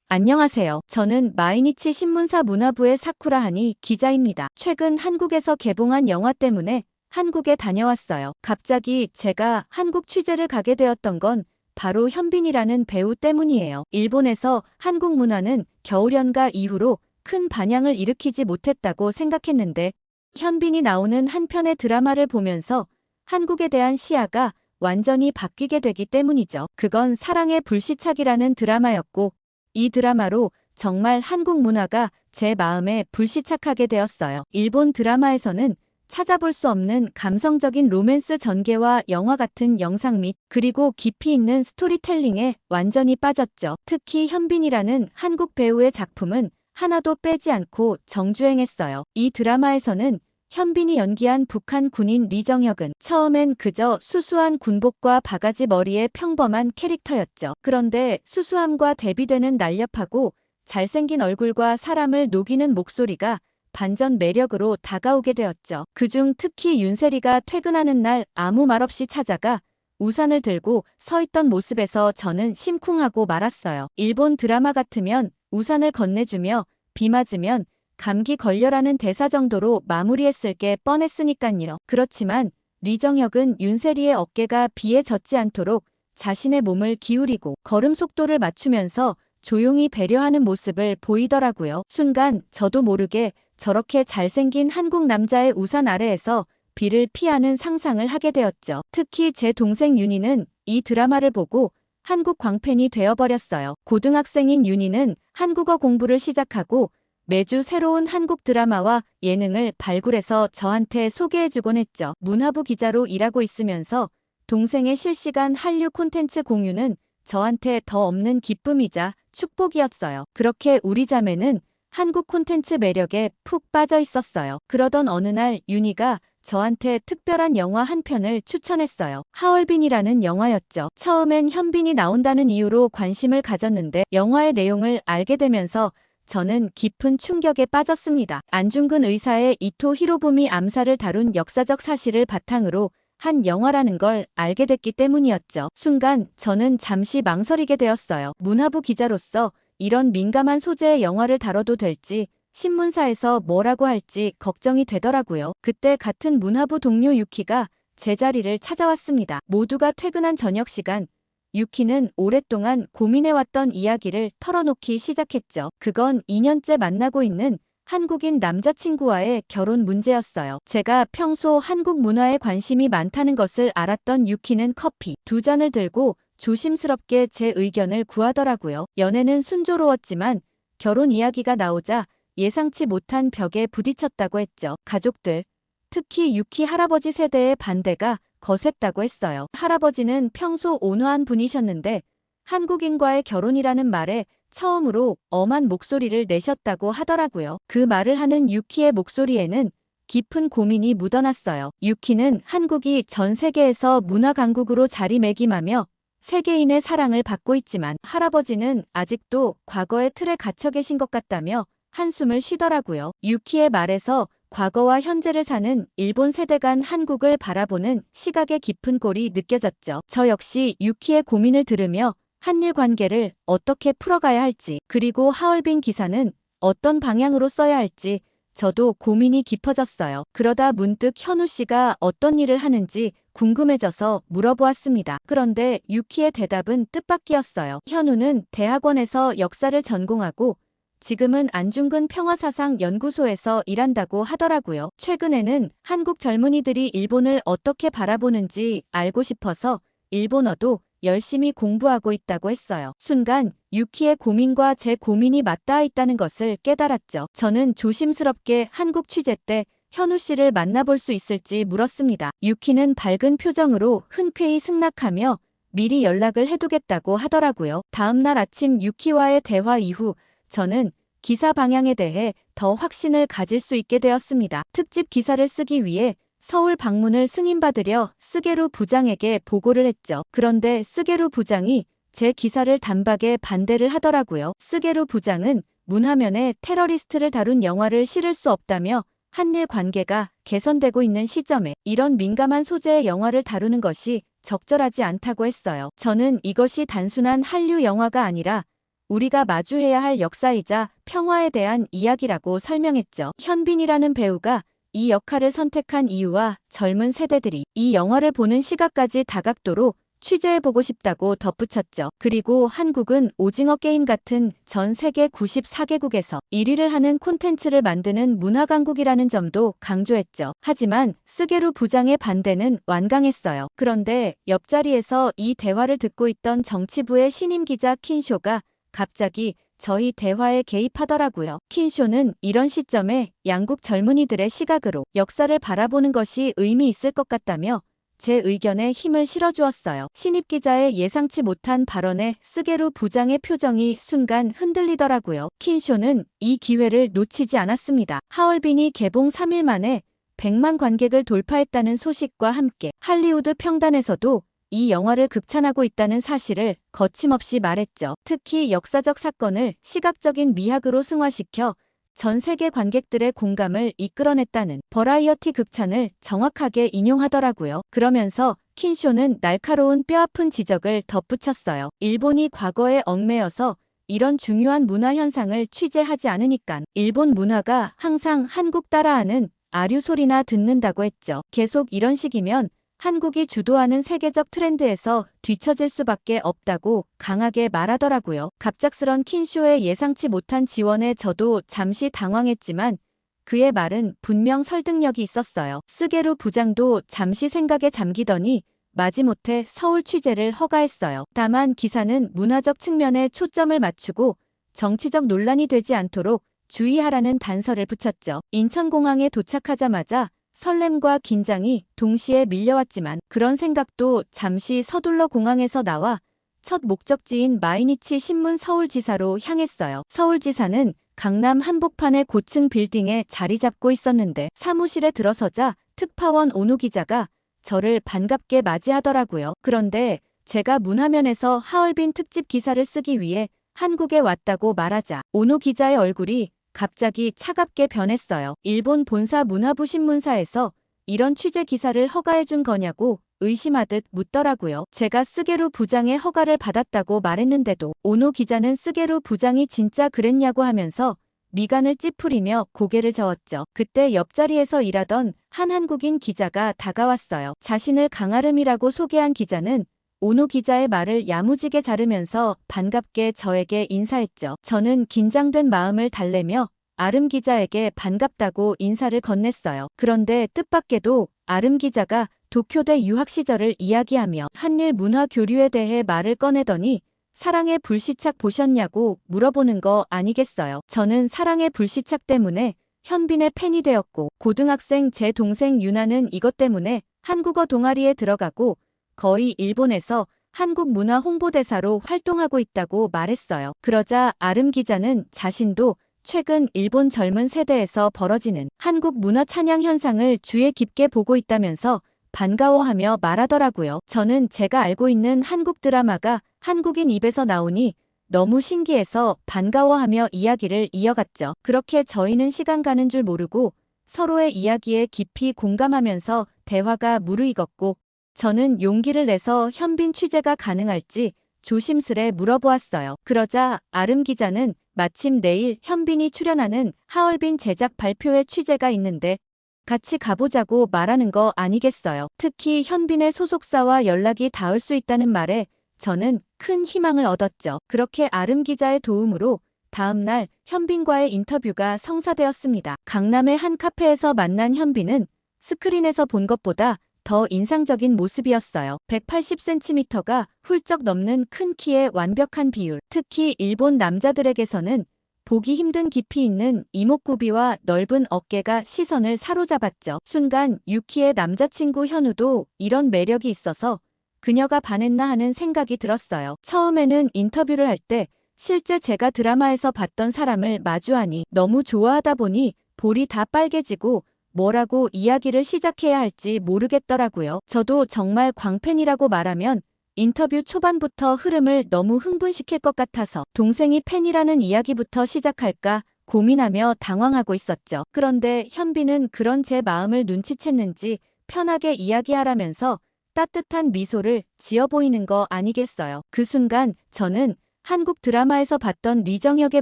안녕하세요. 저는 마이니치 신문사 문화부의 사쿠라 하니 기자입니다. 최근 한국에서 개봉한 영화 때문에 한국에 다녀왔어요. 갑자기 제가 한국 취재를 가게 되었던 건 바로 현빈이라는 배우 때문이에요. 일본에서 한국 문화는 겨울연가 이후로 큰 반향을 일으키지 못했다고 생각했는데 현빈이 나오는 한 편의 드라마를 보면서 한국에 대한 시야가 완전히 바뀌게 되기 때문이죠. 그건 사랑의 불시착이라는 드라마였고 이 드라마로 정말 한국 문화가 제 마음에 불시착하게 되었어요. 일본 드라마에서는 찾아볼 수 없는 감성적인 로맨스 전개와 영화 같은 영상 및 그리고 깊이 있는 스토리텔링에 완전히 빠졌죠. 특히 현빈이라는 한국 배우의 작품은 하나도 빼지 않고 정주행했어요. 이 드라마에서는 현빈이 연기한 북한 군인 리정혁은 처음엔 그저 수수한 군복과 바가지 머리의 평범한 캐릭터였죠. 그런데 수수함과 대비되는 날렵하고 잘생긴 얼굴과 사람을 녹이는 목소리가 반전 매력으로 다가오게 되었죠. 그중 특히 윤세리가 퇴근하는 날 아무 말 없이 찾아가 우산을 들고 서 있던 모습에서 저는 심쿵하고 말았어요. 일본 드라마 같으면 우산을 건네주며 비 맞으면 감기 걸려라는 대사 정도로 마무리했을 게 뻔했으니깐요. 그렇지만 리정혁은 윤세리의 어깨가 비에 젖지 않도록 자신의 몸을 기울이고 걸음 속도를 맞추면서 조용히 배려하는 모습을 보이더라고요. 순간 저도 모르게 저렇게 잘생긴 한국 남자의 우산 아래에서 비를 피하는 상상을 하게 되었죠. 특히 제 동생 윤희는 이 드라마를 보고 한국 광팬이 되어버렸어요. 고등학생인 윤희는 한국어 공부를 시작하고 매주 새로운 한국 드라마와 예능을 발굴해서 저한테 소개해주곤 했죠. 문화부 기자로 일하고 있으면서 동생의 실시간 한류 콘텐츠 공유는 저한테 더 없는 기쁨이자 축복이었어요. 그렇게 우리 자매는 한국 콘텐츠 매력에 푹 빠져 있었어요. 그러던 어느 날 윤희가 저한테 특별한 영화 한 편을 추천했어요. 하얼빈이라는 영화였죠. 처음엔 현빈이 나온다는 이유로 관심을 가졌는데 영화의 내용을 알게 되면서 저는 깊은 충격에 빠졌습니다. 안중근 의사의 이토 히로부미 암살을 다룬 역사적 사실을 바탕으로 한 영화라는 걸 알게 됐기 때문이었죠. 순간 저는 잠시 망설이게 되었어요. 문화부 기자로서 이런 민감한 소재의 영화를 다뤄도 될지 신문사에서 뭐라고 할지 걱정이 되더라고요. 그때 같은 문화부 동료 유키가 제 자리를 찾아왔습니다. 모두가 퇴근한 저녁 시간 유키는 오랫동안 고민해왔던 이야기를 털어놓기 시작했죠. 그건 2년째 만나고 있는 한국인 남자친구와의 결혼 문제였어요. 제가 평소 한국 문화에 관심이 많다는 것을 알았던 유키는 커피 2잔을 들고 조심스럽게 제 의견을 구하더라고요. 연애는 순조로웠지만 결혼 이야기가 나오자 예상치 못한 벽에 부딪혔다고 했죠. 가족들, 특히 유키 할아버지 세대의 반대가 거셌다고 했어요. 할아버지는 평소 온화한 분이셨는데 한국인과의 결혼이라는 말에 처음으로 엄한 목소리를 내셨다고 하더라고요. 그 말을 하는 유키의 목소리에는 깊은 고민이 묻어났어요. 유키는 한국이 전 세계에서 문화 강국으로 자리매김하며 세계인의 사랑을 받고 있지만 할아버지는 아직도 과거의 틀에 갇혀 계신 것 같다며 한숨을 쉬더라고요. 유키의 말에서 과거와 현재를 사는 일본 세대 간 한국을 바라보는 시각의 깊은 골이 느껴졌죠. 저 역시 유키의 고민을 들으며 한일 관계를 어떻게 풀어가야 할지, 그리고 하얼빈 기사는 어떤 방향으로 써야 할지 저도 고민이 깊어졌어요. 그러다 문득 현우 씨가 어떤 일을 하는지 궁금해져서 물어보았습니다. 그런데 유키의 대답은 뜻밖이었어요. 현우는 대학원에서 역사를 전공하고 지금은 안중근 평화사상 연구소에서 일한다고 하더라고요. 최근에는 한국 젊은이들이 일본을 어떻게 바라보는지 알고 싶어서 일본어도 열심히 공부하고 있다고 했어요. 순간 유키의 고민과 제 고민이 맞닿아 있다는 것을 깨달았죠. 저는 조심스럽게 한국 취재 때 현우 씨를 만나볼 수 있을지 물었습니다. 유키는 밝은 표정으로 흔쾌히 승낙하며 미리 연락을 해두겠다고 하더라고요. 다음 날 아침 유키와의 대화 이후 저는 기사 방향에 대해 더 확신을 가질 수 있게 되었습니다. 특집 기사를 쓰기 위해 서울 방문을 승인받으려 스게루 부장에게 보고를 했죠. 그런데 스게루 부장이 제 기사를 단박에 반대를 하더라고요. 스게루 부장은 문화면에 테러리스트를 다룬 영화를 실을 수 없다며 한일 관계가 개선되고 있는 시점에 이런 민감한 소재의 영화를 다루는 것이 적절하지 않다고 했어요. 저는 이것이 단순한 한류 영화가 아니라 우리가 마주해야 할 역사이자 평화에 대한 이야기라고 설명했죠. 현빈이라는 배우가 이 역할을 선택한 이유와 젊은 세대들이 이 영화를 보는 시각까지 다각도로 취재해보고 싶다고 덧붙였죠. 그리고 한국은 오징어 게임 같은 전 세계 94개국에서 1위를 하는 콘텐츠를 만드는 문화강국이라는 점도 강조했죠. 하지만 스게루 부장의 반대는 완강했어요. 그런데 옆자리에서 이 대화를 듣고 있던 정치부의 신임 기자 킨쇼가 갑자기 저희 대화에 개입하더라고요. 킨쇼는 이런 시점에 양국 젊은이들의 시각으로 역사를 바라보는 것이 의미 있을 것 같다며 제 의견에 힘을 실어주었어요. 신입 기자의 예상치 못한 발언에 스게루 부장의 표정이 순간 흔들리더라고요. 킨쇼는 이 기회를 놓치지 않았습니다. 하얼빈이 개봉 3일 만에 100만 관객을 돌파했다는 소식과 함께 할리우드 평단에서도 이 영화를 극찬하고 있다는 사실을 거침없이 말했죠. 특히 역사적 사건을 시각적인 미학으로 승화시켜 전 세계 관객들의 공감을 이끌어냈다는 버라이어티 극찬을 정확하게 인용하더라고요. 그러면서 킨쇼는 날카로운 뼈아픈 지적을 덧붙였어요. 일본이 과거에 얽매여서 이런 중요한 문화 현상을 취재하지 않으니깐 일본 문화가 항상 한국 따라하는 아류 소리나 듣는다고 했죠. 계속 이런 식이면 한국이 주도하는 세계적 트렌드에서 뒤처질 수밖에 없다고 강하게 말하더라고요. 갑작스런 킨쇼의 예상치 못한 지원에 저도 잠시 당황했지만 그의 말은 분명 설득력이 있었어요. 스게루 부장도 잠시 생각에 잠기더니 마지못해 서울 취재를 허가했어요. 다만 기사는 문화적 측면에 초점을 맞추고 정치적 논란이 되지 않도록 주의하라는 단서를 붙였죠. 인천공항에 도착하자마자 설렘과 긴장이 동시에 밀려왔지만 그런 생각도 잠시 서둘러 공항에서 나와 첫 목적지인 마이니치 신문 서울지사로 향했어요. 서울지사는 강남 한복판의 고층 빌딩에 자리 잡고 있었는데 사무실에 들어서자 특파원 오노 기자가 저를 반갑게 맞이하더라고요. 그런데 제가 문화면에서 하얼빈 특집 기사를 쓰기 위해 한국에 왔다고 말하자 오노 기자의 얼굴이 갑자기 차갑게 변했어요. 일본 본사 문화부 신문사에서 이런 취재 기사를 허가해준 거냐고 의심하듯 묻더라고요. 제가 스게루 부장의 허가를 받았다고 말했는데도 오노 기자는 스게루 부장이 진짜 그랬냐고 하면서 미간을 찌푸리며 고개를 저었죠. 그때 옆자리에서 일하던 한 한국인 기자가 다가왔어요. 자신을 강아름이라고 소개한 기자는 오노 기자의 말을 야무지게 자르면서 반갑게 저에게 인사했죠. 저는 긴장된 마음을 달래며 아름 기자에게 반갑다고 인사를 건넸어요. 그런데 뜻밖에도 아름 기자가 도쿄대 유학 시절을 이야기하며 한일 문화 교류에 대해 말을 꺼내더니 사랑의 불시착 보셨냐고 물어보는 거 아니겠어요. 저는 사랑의 불시착 때문에 현빈의 팬이 되었고 고등학생 제 동생 유나는 이것 때문에 한국어 동아리에 들어가고 거의 일본에서 한국 문화 홍보대사로 활동하고 있다고 말했어요. 그러자 아름 기자는 자신도 최근 일본 젊은 세대에서 벌어지는 한국 문화 찬양 현상을 주의 깊게 보고 있다면서 반가워하며 말하더라고요. 저는 제가 알고 있는 한국 드라마가 한국인 입에서 나오니 너무 신기해서 반가워하며 이야기를 이어갔죠. 그렇게 저희는 시간 가는 줄 모르고 서로의 이야기에 깊이 공감하면서 대화가 무르익었고, 저는 용기를 내서 현빈 취재가 가능할지 조심스레 물어보았어요. 그러자 아름 기자는 마침 내일 현빈이 출연하는 하얼빈 제작 발표회 취재가 있는데 같이 가보자고 말하는 거 아니겠어요. 특히 현빈의 소속사와 연락이 닿을 수 있다는 말에 저는 큰 희망을 얻었죠. 그렇게 아름 기자의 도움으로 다음 날 현빈과의 인터뷰가 성사되었습니다. 강남의 한 카페에서 만난 현빈은 스크린에서 본 것보다 더 인상적인 모습이었어요. 180cm가 훌쩍 넘는 큰 키에 완벽한 비율. 특히 일본 남자들에게서는 보기 힘든 깊이 있는 이목구비와 넓은 어깨가 시선을 사로잡았죠. 순간 유키의 남자친구 현우도 이런 매력이 있어서 그녀가 반했나 하는 생각이 들었어요. 처음에는 인터뷰를 할 때 실제 제가 드라마에서 봤던 사람을 마주하니 너무 좋아하다 보니 볼이 다 빨개지고 뭐라고 이야기를 시작해야 할지 모르겠더라고요. 저도 정말 광팬이라고 말하면 인터뷰 초반부터 흐름을 너무 흥분시킬 것 같아서 동생이 팬이라는 이야기부터 시작할까 고민하며 당황하고 있었죠. 그런데 현빈은 그런 제 마음을 눈치챘는지 편하게 이야기하라면서 따뜻한 미소를 지어 보이는 거 아니겠어요. 그 순간 저는 한국 드라마에서 봤던 리정혁의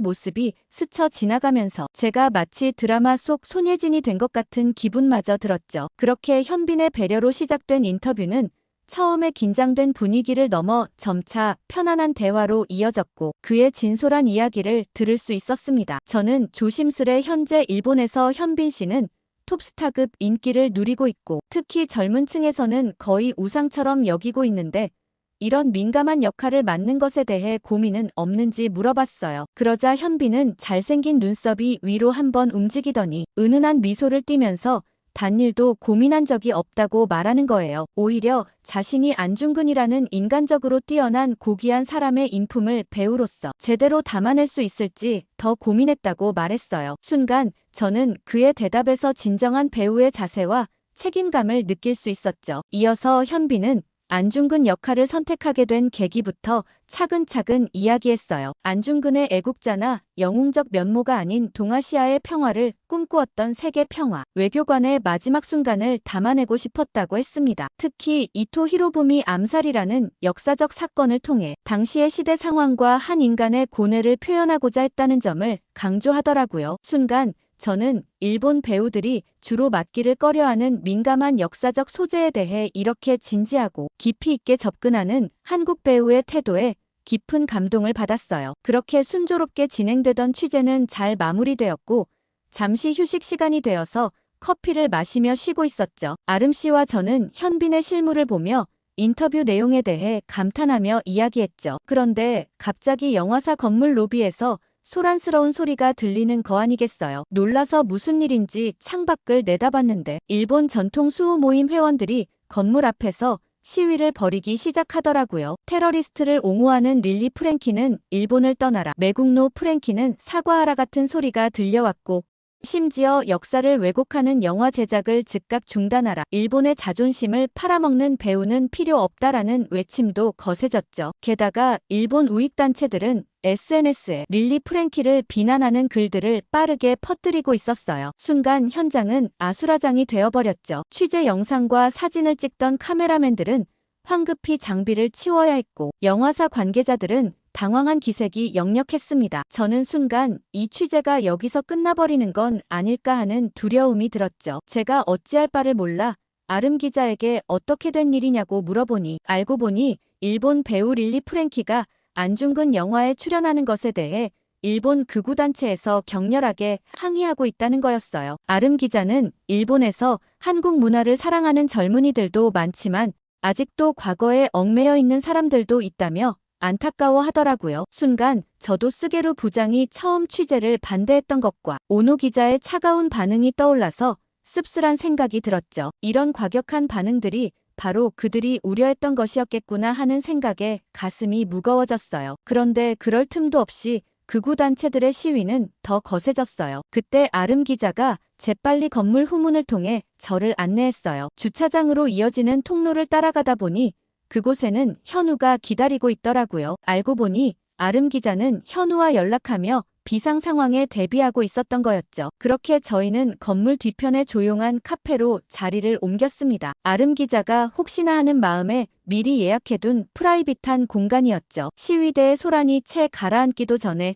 모습이 스쳐 지나가면서 제가 마치 드라마 속 손예진이 된 것 같은 기분마저 들었죠. 그렇게 현빈의 배려로 시작된 인터뷰는 처음에 긴장된 분위기를 넘어 점차 편안한 대화로 이어졌고 그의 진솔한 이야기를 들을 수 있었습니다. 저는 조심스레 현재 일본에서 현빈 씨는 톱스타급 인기를 누리고 있고 특히 젊은 층에서는 거의 우상처럼 여기고 있는데 이런 민감한 역할을 맡는 것에 대해 고민은 없는지 물어봤어요. 그러자 현빈은 잘생긴 눈썹이 위로 한번 움직이더니 은은한 미소를 띠면서 단일도 고민한 적이 없다고 말하는 거예요. 오히려 자신이 안중근이라는 인간적으로 뛰어난 고귀한 사람의 인품을 배우로서 제대로 담아낼 수 있을지 더 고민했다고 말했어요. 순간 저는 그의 대답에서 진정한 배우의 자세와 책임감을 느낄 수 있었죠. 이어서 현빈은 안중근 역할을 선택하게 된 계기부터 차근차근 이야기했어요. 안중근의 애국자나 영웅적 면모가 아닌 동아시아의 평화를 꿈꾸었던 세계 평화, 외교관의 마지막 순간을 담아내고 싶었다고 했습니다. 특히 이토 히로부미 암살이라는 역사적 사건을 통해 당시의 시대 상황과 한 인간의 고뇌를 표현하고자 했다는 점을 강조하더라고요. 순간 저는 일본 배우들이 주로 맡기를 꺼려하는 민감한 역사적 소재에 대해 이렇게 진지하고 깊이 있게 접근하는 한국 배우의 태도에 깊은 감동을 받았어요. 그렇게 순조롭게 진행되던 취재는 잘 마무리되었고 잠시 휴식 시간이 되어서 커피를 마시며 쉬고 있었죠. 아름 씨와 저는 현빈의 실물을 보며 인터뷰 내용에 대해 감탄하며 이야기했죠. 그런데 갑자기 영화사 건물 로비에서 소란스러운 소리가 들리는 거 아니겠어요. 놀라서 무슨 일인지 창밖을 내다봤는데 일본 전통 수호 모임 회원들이 건물 앞에서 시위를 벌이기 시작하더라고요. 테러리스트를 옹호하는 릴리 프랭키는 일본을 떠나라, 매국노 프랭키는 사과하라 같은 소리가 들려왔고 심지어 역사를 왜곡하는 영화 제작을 즉각 중단하라, 일본의 자존심을 팔아먹는 배우는 필요 없다라는 외침도 거세졌죠. 게다가 일본 우익단체들은 SNS에 릴리 프랭키를 비난하는 글들을 빠르게 퍼뜨리고 있었어요. 순간 현장은 아수라장이 되어버렸죠. 취재 영상과 사진을 찍던 카메라맨들은 황급히 장비를 치워야 했고 영화사 관계자들은 당황한 기색이 역력했습니다. 저는 순간 이 취재가 여기서 끝나버리는 건 아닐까 하는 두려움이 들었죠. 제가 어찌할 바를 몰라 아름 기자에게 어떻게 된 일이냐고 물어보니 알고 보니 일본 배우 릴리 프랭키가 안중근 영화에 출연하는 것에 대해 일본 극우단체에서 격렬하게 항의하고 있다는 거였어요. 아름 기자는 일본에서 한국 문화를 사랑하는 젊은이들도 많지만 아직도 과거에 얽매여 있는 사람들도 있다며 안타까워 하더라고요. 순간 저도 스게루 부장이 처음 취재를 반대했던 것과 오노 기자의 차가운 반응이 떠올라서 씁쓸한 생각이 들었죠. 이런 과격한 반응들이 바로 그들이 우려했던 것이었겠구나 하는 생각에 가슴이 무거워졌어요. 그런데 그럴 틈도 없이 극우단체들의 시위는 더 거세졌어요. 그때 아름 기자가 재빨리 건물 후문을 통해 저를 안내했어요. 주차장으로 이어지는 통로를 따라가다 보니 그곳에는 현우가 기다리고 있더라고요. 알고 보니 아름 기자는 현우와 연락하며 비상 상황에 대비하고 있었던 거였죠. 그렇게 저희는 건물 뒤편의 조용한 카페로 자리를 옮겼습니다. 아름 기자가 혹시나 하는 마음에 미리 예약해둔 프라이빗한 공간이었죠. 시위대의 소란이 채 가라앉기도 전에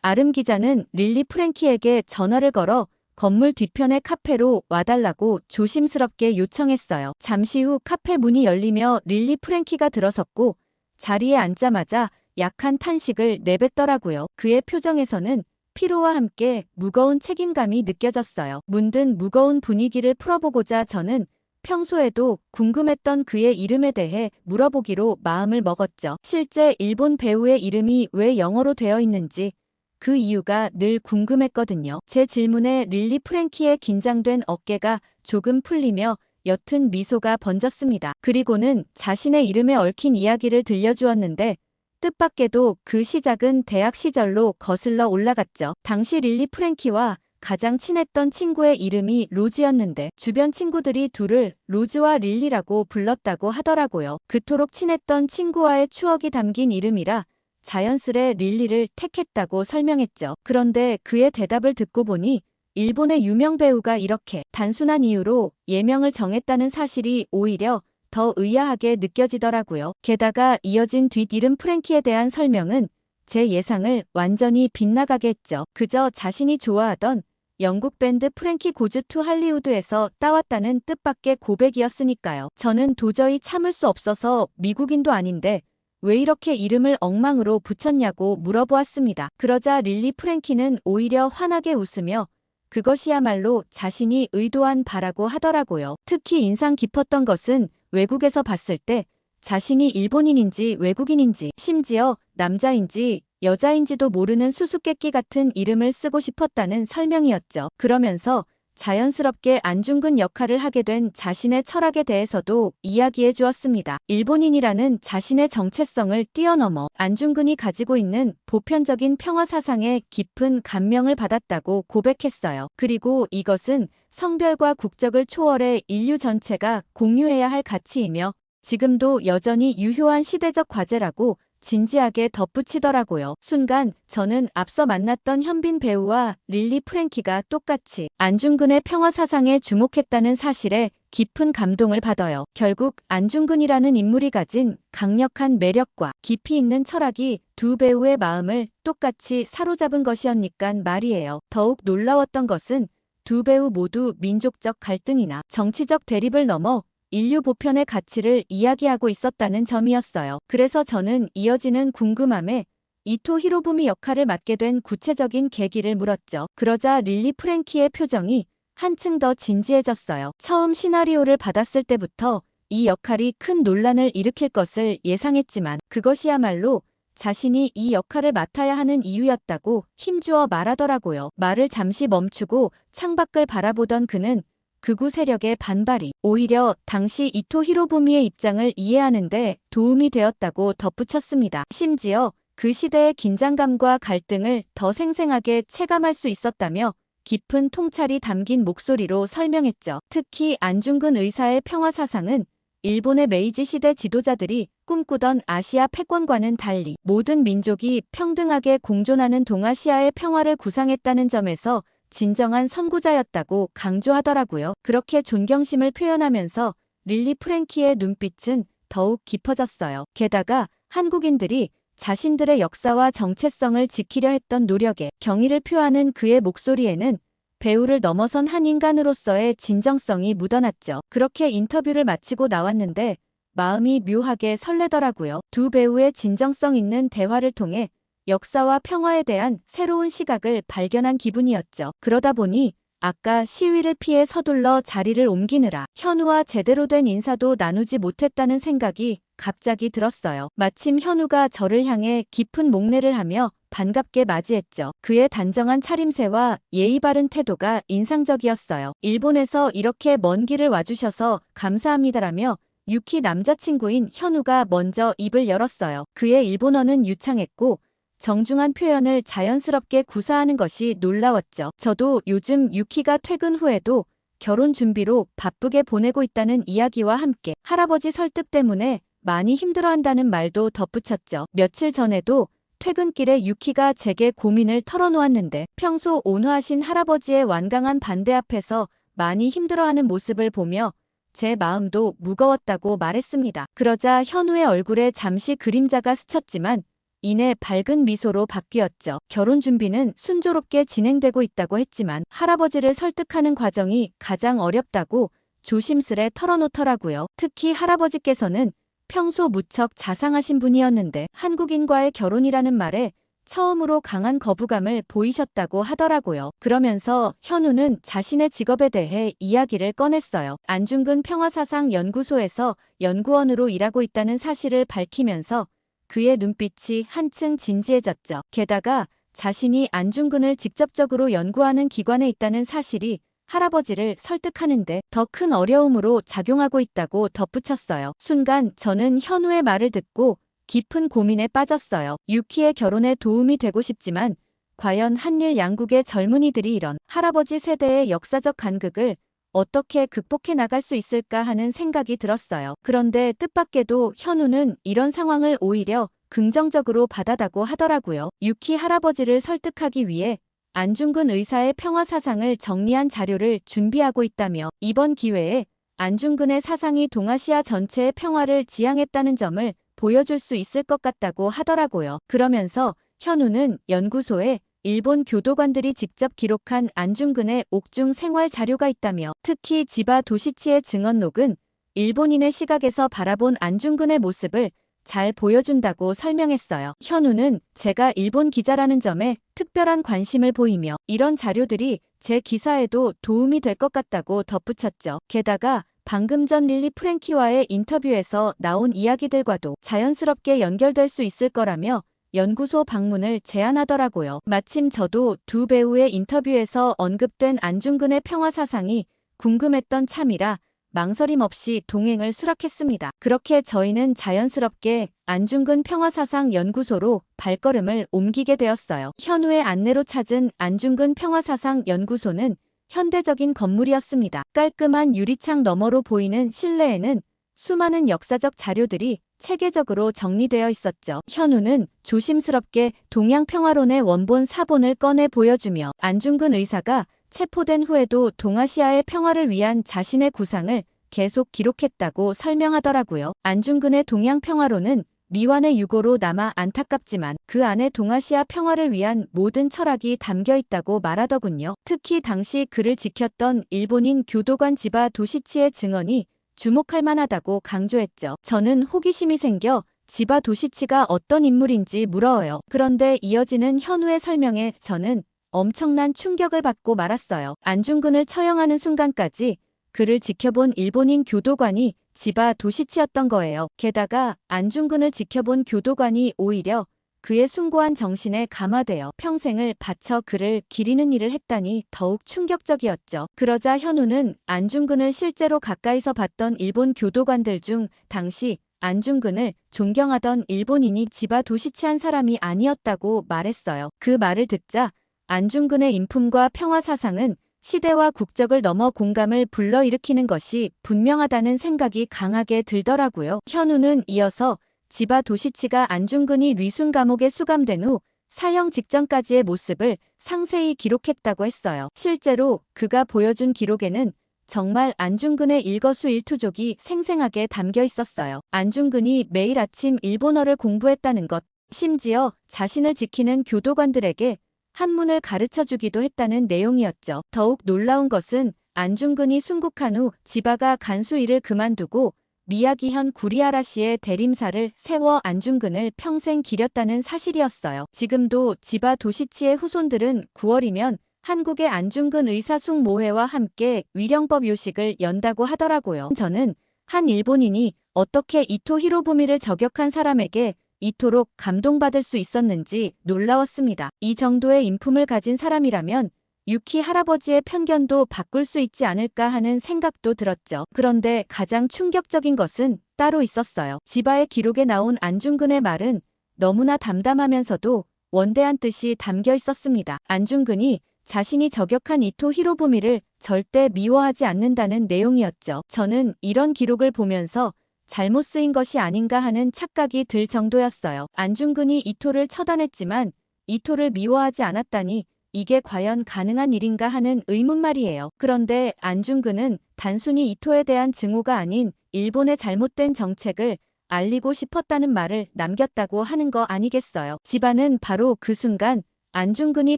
아름 기자는 릴리 프랭키에게 전화를 걸어 건물 뒤편의 카페로 와달라고 조심스럽게 요청했어요. 잠시 후 카페 문이 열리며 릴리 프랭키가 들어섰고 자리에 앉자마자 약한 탄식을 내뱉더라고요. 그의 표정에서는 피로와 함께 무거운 책임감이 느껴졌어요. 문든 무거운 분위기를 풀어보고자 저는 평소에도 궁금했던 그의 이름에 대해 물어보기로 마음을 먹었죠. 실제 일본 배우의 이름이 왜 영어로 되어 있는지 그 이유가 늘 궁금했거든요. 제 질문에 릴리 프랭키의 긴장된 어깨가 조금 풀리며 옅은 미소가 번졌습니다. 그리고는 자신의 이름에 얽힌 이야기를 들려주었는데 뜻밖에도 그 시작은 대학 시절로 거슬러 올라갔죠. 당시 릴리 프랭키와 가장 친했던 친구의 이름이 로즈였는데 주변 친구들이 둘을 로즈와 릴리라고 불렀다고 하더라고요. 그토록 친했던 친구와의 추억이 담긴 이름이라 자연스레 릴리를 택했다고 설명했죠. 그런데 그의 대답을 듣고 보니 일본의 유명 배우가 이렇게 단순한 이유로 예명을 정했다는 사실이 오히려 더 의아하게 느껴지더라고요. 게다가 이어진 뒷이름 프랭키에 대한 설명은 제 예상을 완전히 빗나가게 했죠. 그저 자신이 좋아하던 영국 밴드 프랭키 고즈 투 할리우드에서 따왔다는 뜻밖의 고백이었으니까요. 저는 도저히 참을 수 없어서 미국인도 아닌데 왜 이렇게 이름을 엉망으로 붙였냐고 물어보았습니다. 그러자 릴리 프랭키는 오히려 환하게 웃으며 그것이야말로 자신이 의도한 바라고 하더라고요. 특히 인상 깊었던 것은 외국에서 봤을 때 자신이 일본인인지 외국인인지 심지어 남자인지 여자인지도 모르는 수수께끼 같은 이름을 쓰고 싶었다는 설명이었죠. 그러면서 자연스럽게 안중근 역할을 하게 된 자신의 철학에 대해서도 이야기해 주었습니다. 일본인이라는 자신의 정체성을 뛰어넘어 안중근이 가지고 있는 보편적인 평화 사상에 깊은 감명을 받았다고 고백했어요. 그리고 이것은 성별과 국적을 초월해 인류 전체가 공유해야 할 가치이며 지금도 여전히 유효한 시대적 과제라고 진지하게 덧붙이더라고요. 순간 저는 앞서 만났던 현빈 배우와 릴리 프랭키가 똑같이 안중근의 평화 사상에 주목했다는 사실에 깊은 감동을 받아요. 결국 안중근이라는 인물이 가진 강력한 매력과 깊이 있는 철학이 두 배우의 마음을 똑같이 사로잡은 것이었니깐 말이에요. 더욱 놀라웠던 것은 두 배우 모두 민족적 갈등이나 정치적 대립을 넘어 인류 보편의 가치를 이야기하고 있었다는 점이었어요. 그래서 저는 이어지는 궁금함에 이토 히로부미 역할을 맡게 된 구체적인 계기를 물었죠. 그러자 릴리 프랭키의 표정이 한층 더 진지해졌어요. 처음 시나리오를 받았을 때부터 이 역할이 큰 논란을 일으킬 것을 예상했지만 그것이야말로 자신이 이 역할을 맡아야 하는 이유였다고 힘주어 말하더라고요. 말을 잠시 멈추고 창밖을 바라보던 그는 극우 세력의 반발이 오히려 당시 이토 히로부미의 입장을 이해하는데 도움이 되었다고 덧붙였습니다. 심지어 그 시대의 긴장감과 갈등을 더 생생하게 체감할 수 있었다며 깊은 통찰이 담긴 목소리로 설명했죠. 특히 안중근 의사의 평화 사상은 일본의 메이지 시대 지도자들이 꿈꾸던 아시아 패권과는 달리 모든 민족이 평등하게 공존하는 동아시아의 평화를 구상했다는 점에서 진정한 선구자였다고 강조하더라고요. 그렇게 존경심을 표현하면서 릴리 프랭키의 눈빛은 더욱 깊어졌어요. 게다가 한국인들이 자신들의 역사와 정체성을 지키려 했던 노력에 경의를 표하는 그의 목소리에는 배우를 넘어선 한 인간으로서의 진정성이 묻어났죠. 그렇게 인터뷰를 마치고 나왔는데 마음이 묘하게 설레더라고요. 두 배우의 진정성 있는 대화를 통해 역사와 평화에 대한 새로운 시각을 발견한 기분이었죠. 그러다 보니 아까 시위를 피해 서둘러 자리를 옮기느라 현우와 제대로 된 인사도 나누지 못했다는 생각이 갑자기 들었어요. 마침 현우가 저를 향해 깊은 목례를 하며 반갑게 맞이했죠. 그의 단정한 차림새와 예의 바른 태도가 인상적이었어요. 일본에서 이렇게 먼 길을 와주셔서 감사합니다라며 유키 남자친구인 현우가 먼저 입을 열었어요. 그의 일본어는 유창했고 정중한 표현을 자연스럽게 구사하는 것이 놀라웠죠. 저도 요즘 유키가 퇴근 후에도 결혼 준비로 바쁘게 보내고 있다는 이야기와 함께 할아버지 설득 때문에 많이 힘들어한다는 말도 덧붙였죠. 며칠 전에도 퇴근길에 유키가 제게 고민을 털어놓았는데 평소 온화하신 할아버지의 완강한 반대 앞에서 많이 힘들어하는 모습을 보며 제 마음도 무거웠다고 말했습니다. 그러자 현우의 얼굴에 잠시 그림자가 스쳤지만 이내 밝은 미소로 바뀌었죠. 결혼 준비는 순조롭게 진행되고 있다고 했지만 할아버지를 설득하는 과정이 가장 어렵다고 조심스레 털어놓더라고요. 특히 할아버지께서는 평소 무척 자상하신 분이었는데 한국인과의 결혼이라는 말에 처음으로 강한 거부감을 보이셨다고 하더라고요. 그러면서 현우는 자신의 직업에 대해 이야기를 꺼냈어요. 안중근 평화사상연구소에서 연구원으로 일하고 있다는 사실을 밝히면서 그의 눈빛이 한층 진지해졌죠. 게다가 자신이 안중근을 직접적으로 연구하는 기관에 있다는 사실이 할아버지를 설득하는데 더 큰 어려움으로 작용하고 있다고 덧붙였어요. 순간 저는 현우의 말을 듣고 깊은 고민에 빠졌어요. 유키의 결혼에 도움이 되고 싶지만 과연 한일 양국의 젊은이들이 이런 할아버지 세대의 역사적 간극을 어떻게 극복해 나갈 수 있을까 하는 생각이 들었어요. 그런데 뜻밖에도 현우는 이런 상황을 오히려 긍정적으로 받아다고 하더라고요. 유키 할아버지를 설득하기 위해 안중근 의사의 평화 사상을 정리한 자료를 준비하고 있다며 이번 기회에 안중근의 사상이 동아시아 전체의 평화를 지향했다는 점을 보여줄 수 있을 것 같다고 하더라고요. 그러면서 현우는 연구소에 일본 교도관들이 직접 기록한 안중근의 옥중 생활 자료가 있다며 특히 지바 도시치의 증언록은 일본인의 시각에서 바라본 안중근의 모습을 잘 보여준다고 설명했어요. 현우는 제가 일본 기자라는 점에 특별한 관심을 보이며 이런 자료들이 제 기사에도 도움이 될 것 같다고 덧붙였죠. 게다가 방금 전 릴리 프랭키와의 인터뷰에서 나온 이야기들과도 자연스럽게 연결될 수 있을 거라며 연구소 방문을 제안하더라고요. 마침 저도 두 배우의 인터뷰에서 언급된 안중근의 평화 사상이 궁금했던 참이라 망설임 없이 동행을 수락했습니다. 그렇게 저희는 자연스럽게 안중근 평화사상 연구소로 발걸음을 옮기게 되었어요. 현우의 안내로 찾은 안중근 평화사상 연구소는 현대적인 건물이었습니다. 깔끔한 유리창 너머로 보이는 실내에는 수많은 역사적 자료들이 체계적으로 정리되어 있었죠. 현우는 조심스럽게 동양평화론의 원본 사본을 꺼내 보여주며 안중근 의사가 체포된 후에도 동아시아의 평화를 위한 자신의 구상을 계속 기록했다고 설명하더라고요. 안중근의 동양평화론은 미완의 유고로 남아 안타깝지만 그 안에 동아시아 평화를 위한 모든 철학이 담겨 있다고 말하더군요. 특히 당시 그를 지켰던 일본인 교도관 지바 도시치의 증언이 주목할 만하다고 강조했죠. 저는 호기심이 생겨 지바 도시치가 어떤 인물인지 물어요. 그런데 이어지는 현우의 설명에 저는 엄청난 충격을 받고 말았어요. 안중근을 처형하는 순간까지 그를 지켜본 일본인 교도관이 지바 도시치였던 거예요. 게다가 안중근을 지켜본 교도관이 오히려 그의 숭고한 정신에 감화되어 평생을 바쳐 그를 기리는 일을 했다니 더욱 충격적이었죠. 그러자 현우는 안중근을 실제로 가까이서 봤던 일본 교도관들 중 당시 안중근을 존경하던 일본인이 지바 도시치 한 사람이 아니었다고 말했어요. 그 말을 듣자 안중근의 인품과 평화 사상은 시대와 국적을 넘어 공감을 불러일으키는 것이 분명하다는 생각이 강하게 들더라고요. 현우는 이어서 지바 도시치가 안중근이 리순 감옥에 수감된 후 사형 직전까지의 모습을 상세히 기록했다고 했어요. 실제로 그가 보여준 기록에는 정말 안중근의 일거수일투족이 생생하게 담겨 있었어요. 안중근이 매일 아침 일본어를 공부했다는 것, 심지어 자신을 지키는 교도관들에게 한문을 가르쳐주기도 했다는 내용이었죠. 더욱 놀라운 것은 안중근이 순국한 후 지바가 간수 일을 그만두고 미야기현 구리하라시의 대림사를 세워 안중근을 평생 기렸다는 사실이었어요. 지금도 지바 도시치의 후손들은 9월이면 한국의 안중근 의사 숭모회와 함께 위령법 요식을 연다고 하더라고요. 저는 한 일본인이 어떻게 이토 히로부미를 저격한 사람에게 이토록 감동받을 수 있었는지 놀라웠습니다. 이 정도의 인품을 가진 사람이라면 유키 할아버지의 편견도 바꿀 수 있지 않을까 하는 생각도 들었죠. 그런데 가장 충격적인 것은 따로 있었어요. 지바의 기록에 나온 안중근의 말은 너무나 담담하면서도 원대한 뜻이 담겨 있었습니다. 안중근이 자신이 저격한 이토 히로부미를 절대 미워하지 않는다는 내용이었죠. 저는 이런 기록을 보면서 잘못 쓰인 것이 아닌가 하는 착각이 들 정도였어요. 안중근이 이토를 처단했지만 이토를 미워하지 않았다니 이게 과연 가능한 일인가 하는 의문 말이에요. 그런데 안중근은 단순히 이토에 대한 증오가 아닌 일본의 잘못된 정책을 알리고 싶었다는 말을 남겼다고 하는 거 아니겠어요. 집안은 바로 그 순간 안중근이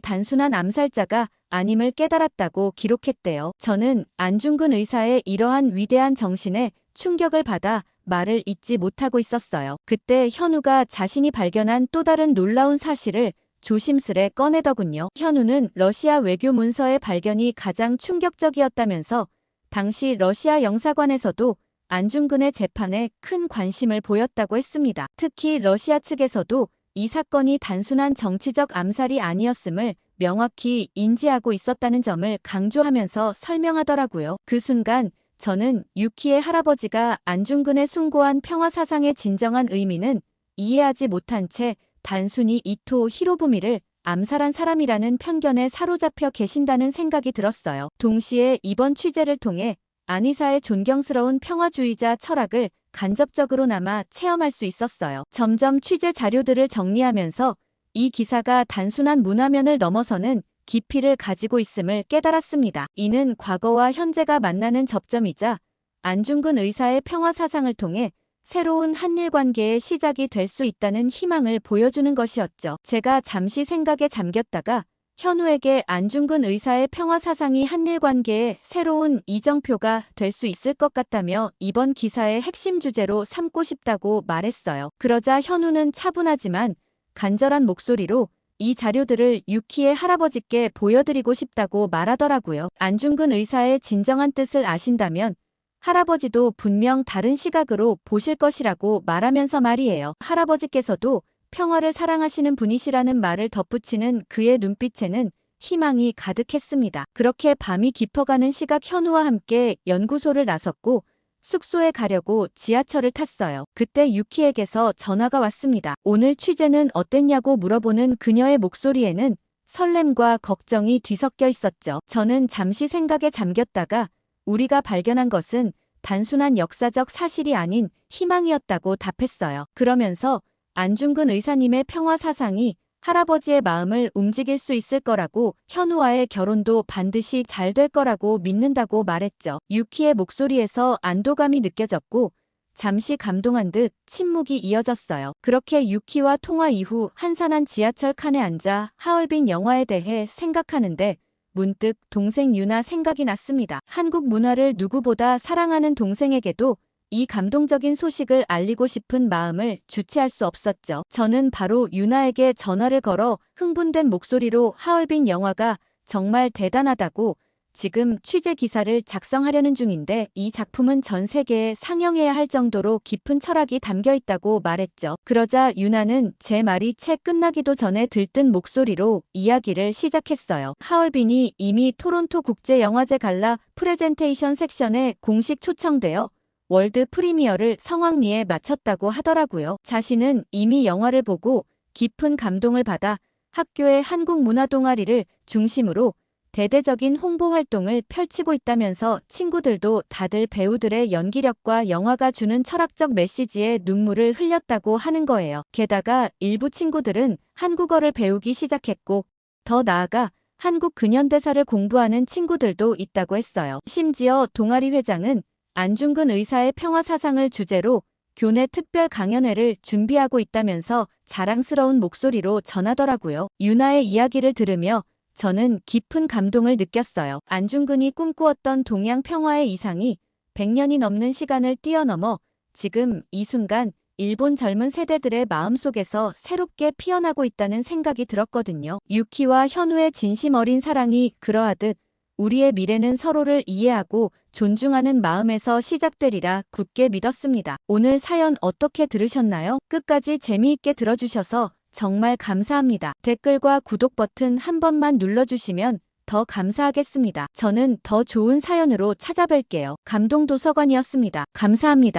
단순한 암살자가 아님을 깨달았다고 기록했대요. 저는 안중근 의사의 이러한 위대한 정신에 충격을 받아 말을 잇지 못하고 있었어요. 그때 현우가 자신이 발견한 또 다른 놀라운 사실을 조심스레 꺼내더군요. 현우는 러시아 외교 문서의 발견이 가장 충격적이었다면서 당시 러시아 영사관에서도 안중근의 재판에 큰 관심을 보였다고 했습니다. 특히 러시아 측에서도 이 사건이 단순한 정치적 암살이 아니었음을 명확히 인지하고 있었다는 점을 강조하면서 설명하더라고요. 그 순간 저는 유키의 할아버지가 안중근의 숭고한 평화사상의 진정한 의미는 이해하지 못한 채 단순히 이토 히로부미를 암살한 사람이라는 편견에 사로잡혀 계신다는 생각이 들었어요. 동시에 이번 취재를 통해 안이사의 존경스러운 평화주의자 철학을 간접적으로나마 체험할 수 있었어요. 점점 취재 자료들을 정리하면서 이 기사가 단순한 문화면을 넘어서는 깊이를 가지고 있음을 깨달았습니다. 이는 과거와 현재가 만나는 접점이자 안중근 의사의 평화 사상을 통해 새로운 한일 관계의 시작이 될 수 있다는 희망을 보여주는 것이었죠. 제가 잠시 생각에 잠겼다가 현우에게 안중근 의사의 평화 사상이 한일 관계의 새로운 이정표가 될 수 있을 것 같다며 이번 기사의 핵심 주제로 삼고 싶다고 말했어요. 그러자 현우는 차분하지만 간절한 목소리로 이 자료들을 유키의 할아버지께 보여드리고 싶다고 말하더라고요. 안중근 의사의 진정한 뜻을 아신다면 할아버지도 분명 다른 시각으로 보실 것이라고 말하면서 말이에요. 할아버지께서도 평화를 사랑하시는 분이시라는 말을 덧붙이는 그의 눈빛에는 희망이 가득했습니다. 그렇게 밤이 깊어가는 시각 현우와 함께 연구소를 나섰고 숙소에 가려고 지하철을 탔어요. 그때 유키에게서 전화가 왔습니다. 오늘 취재는 어땠냐고 물어보는 그녀의 목소리에는 설렘과 걱정이 뒤섞여 있었죠. 저는 잠시 생각에 잠겼다가 우리가 발견한 것은 단순한 역사적 사실이 아닌 희망이었다고 답했어요. 그러면서 안중근 의사님의 평화 사상이 할아버지의 마음을 움직일 수 있을 거라고 현우와의 결혼도 반드시 잘 될 거라고 믿는다고 말했죠. 유키의 목소리에서 안도감이 느껴졌고 잠시 감동한 듯 침묵이 이어졌어요. 그렇게 유키와 통화 이후 한산한 지하철 칸에 앉아 하얼빈 영화에 대해 생각하는데 문득 동생 유나 생각이 났습니다. 한국 문화를 누구보다 사랑하는 동생에게도 이 감동적인 소식을 알리고 싶은 마음을 주체할 수 없었죠. 저는 바로 유나에게 전화를 걸어 흥분된 목소리로 하얼빈 영화가 정말 대단하다고 지금 취재 기사를 작성하려는 중인데 이 작품은 전 세계에 상영해야 할 정도로 깊은 철학이 담겨 있다고 말했죠. 그러자 유나는 제 말이 채 끝나기도 전에 들뜬 목소리로 이야기를 시작했어요. 하얼빈이 이미 토론토 국제영화제 갈라 프레젠테이션 섹션에 공식 초청되어 월드 프리미어를 성황리에 마쳤다고 하더라고요. 자신은 이미 영화를 보고 깊은 감동을 받아 학교의 한국 문화 동아리를 중심으로 대대적인 홍보 활동을 펼치고 있다면서 친구들도 다들 배우들의 연기력과 영화가 주는 철학적 메시지에 눈물을 흘렸다고 하는 거예요. 게다가 일부 친구들은 한국어를 배우기 시작했고 더 나아가 한국 근현대사를 공부하는 친구들도 있다고 했어요. 심지어 동아리 회장은 안중근 의사의 평화 사상을 주제로 교내 특별 강연회를 준비하고 있다면서 자랑스러운 목소리로 전하더라고요. 유나의 이야기를 들으며 저는 깊은 감동을 느꼈어요. 안중근이 꿈꾸었던 동양 평화의 이상이 100년이 넘는 시간을 뛰어넘어 지금 이 순간 일본 젊은 세대들의 마음속에서 새롭게 피어나고 있다는 생각이 들었거든요. 유키와 현우의 진심 어린 사랑이 그러하듯 우리의 미래는 서로를 이해하고 존중하는 마음에서 시작되리라 굳게 믿었습니다. 오늘 사연 어떻게 들으셨나요? 끝까지 재미있게 들어주셔서 정말 감사합니다. 댓글과 구독 버튼 한 번만 눌러주시면 더 감사하겠습니다. 저는 더 좋은 사연으로 찾아뵐게요. 감동도서관이었습니다. 감사합니다.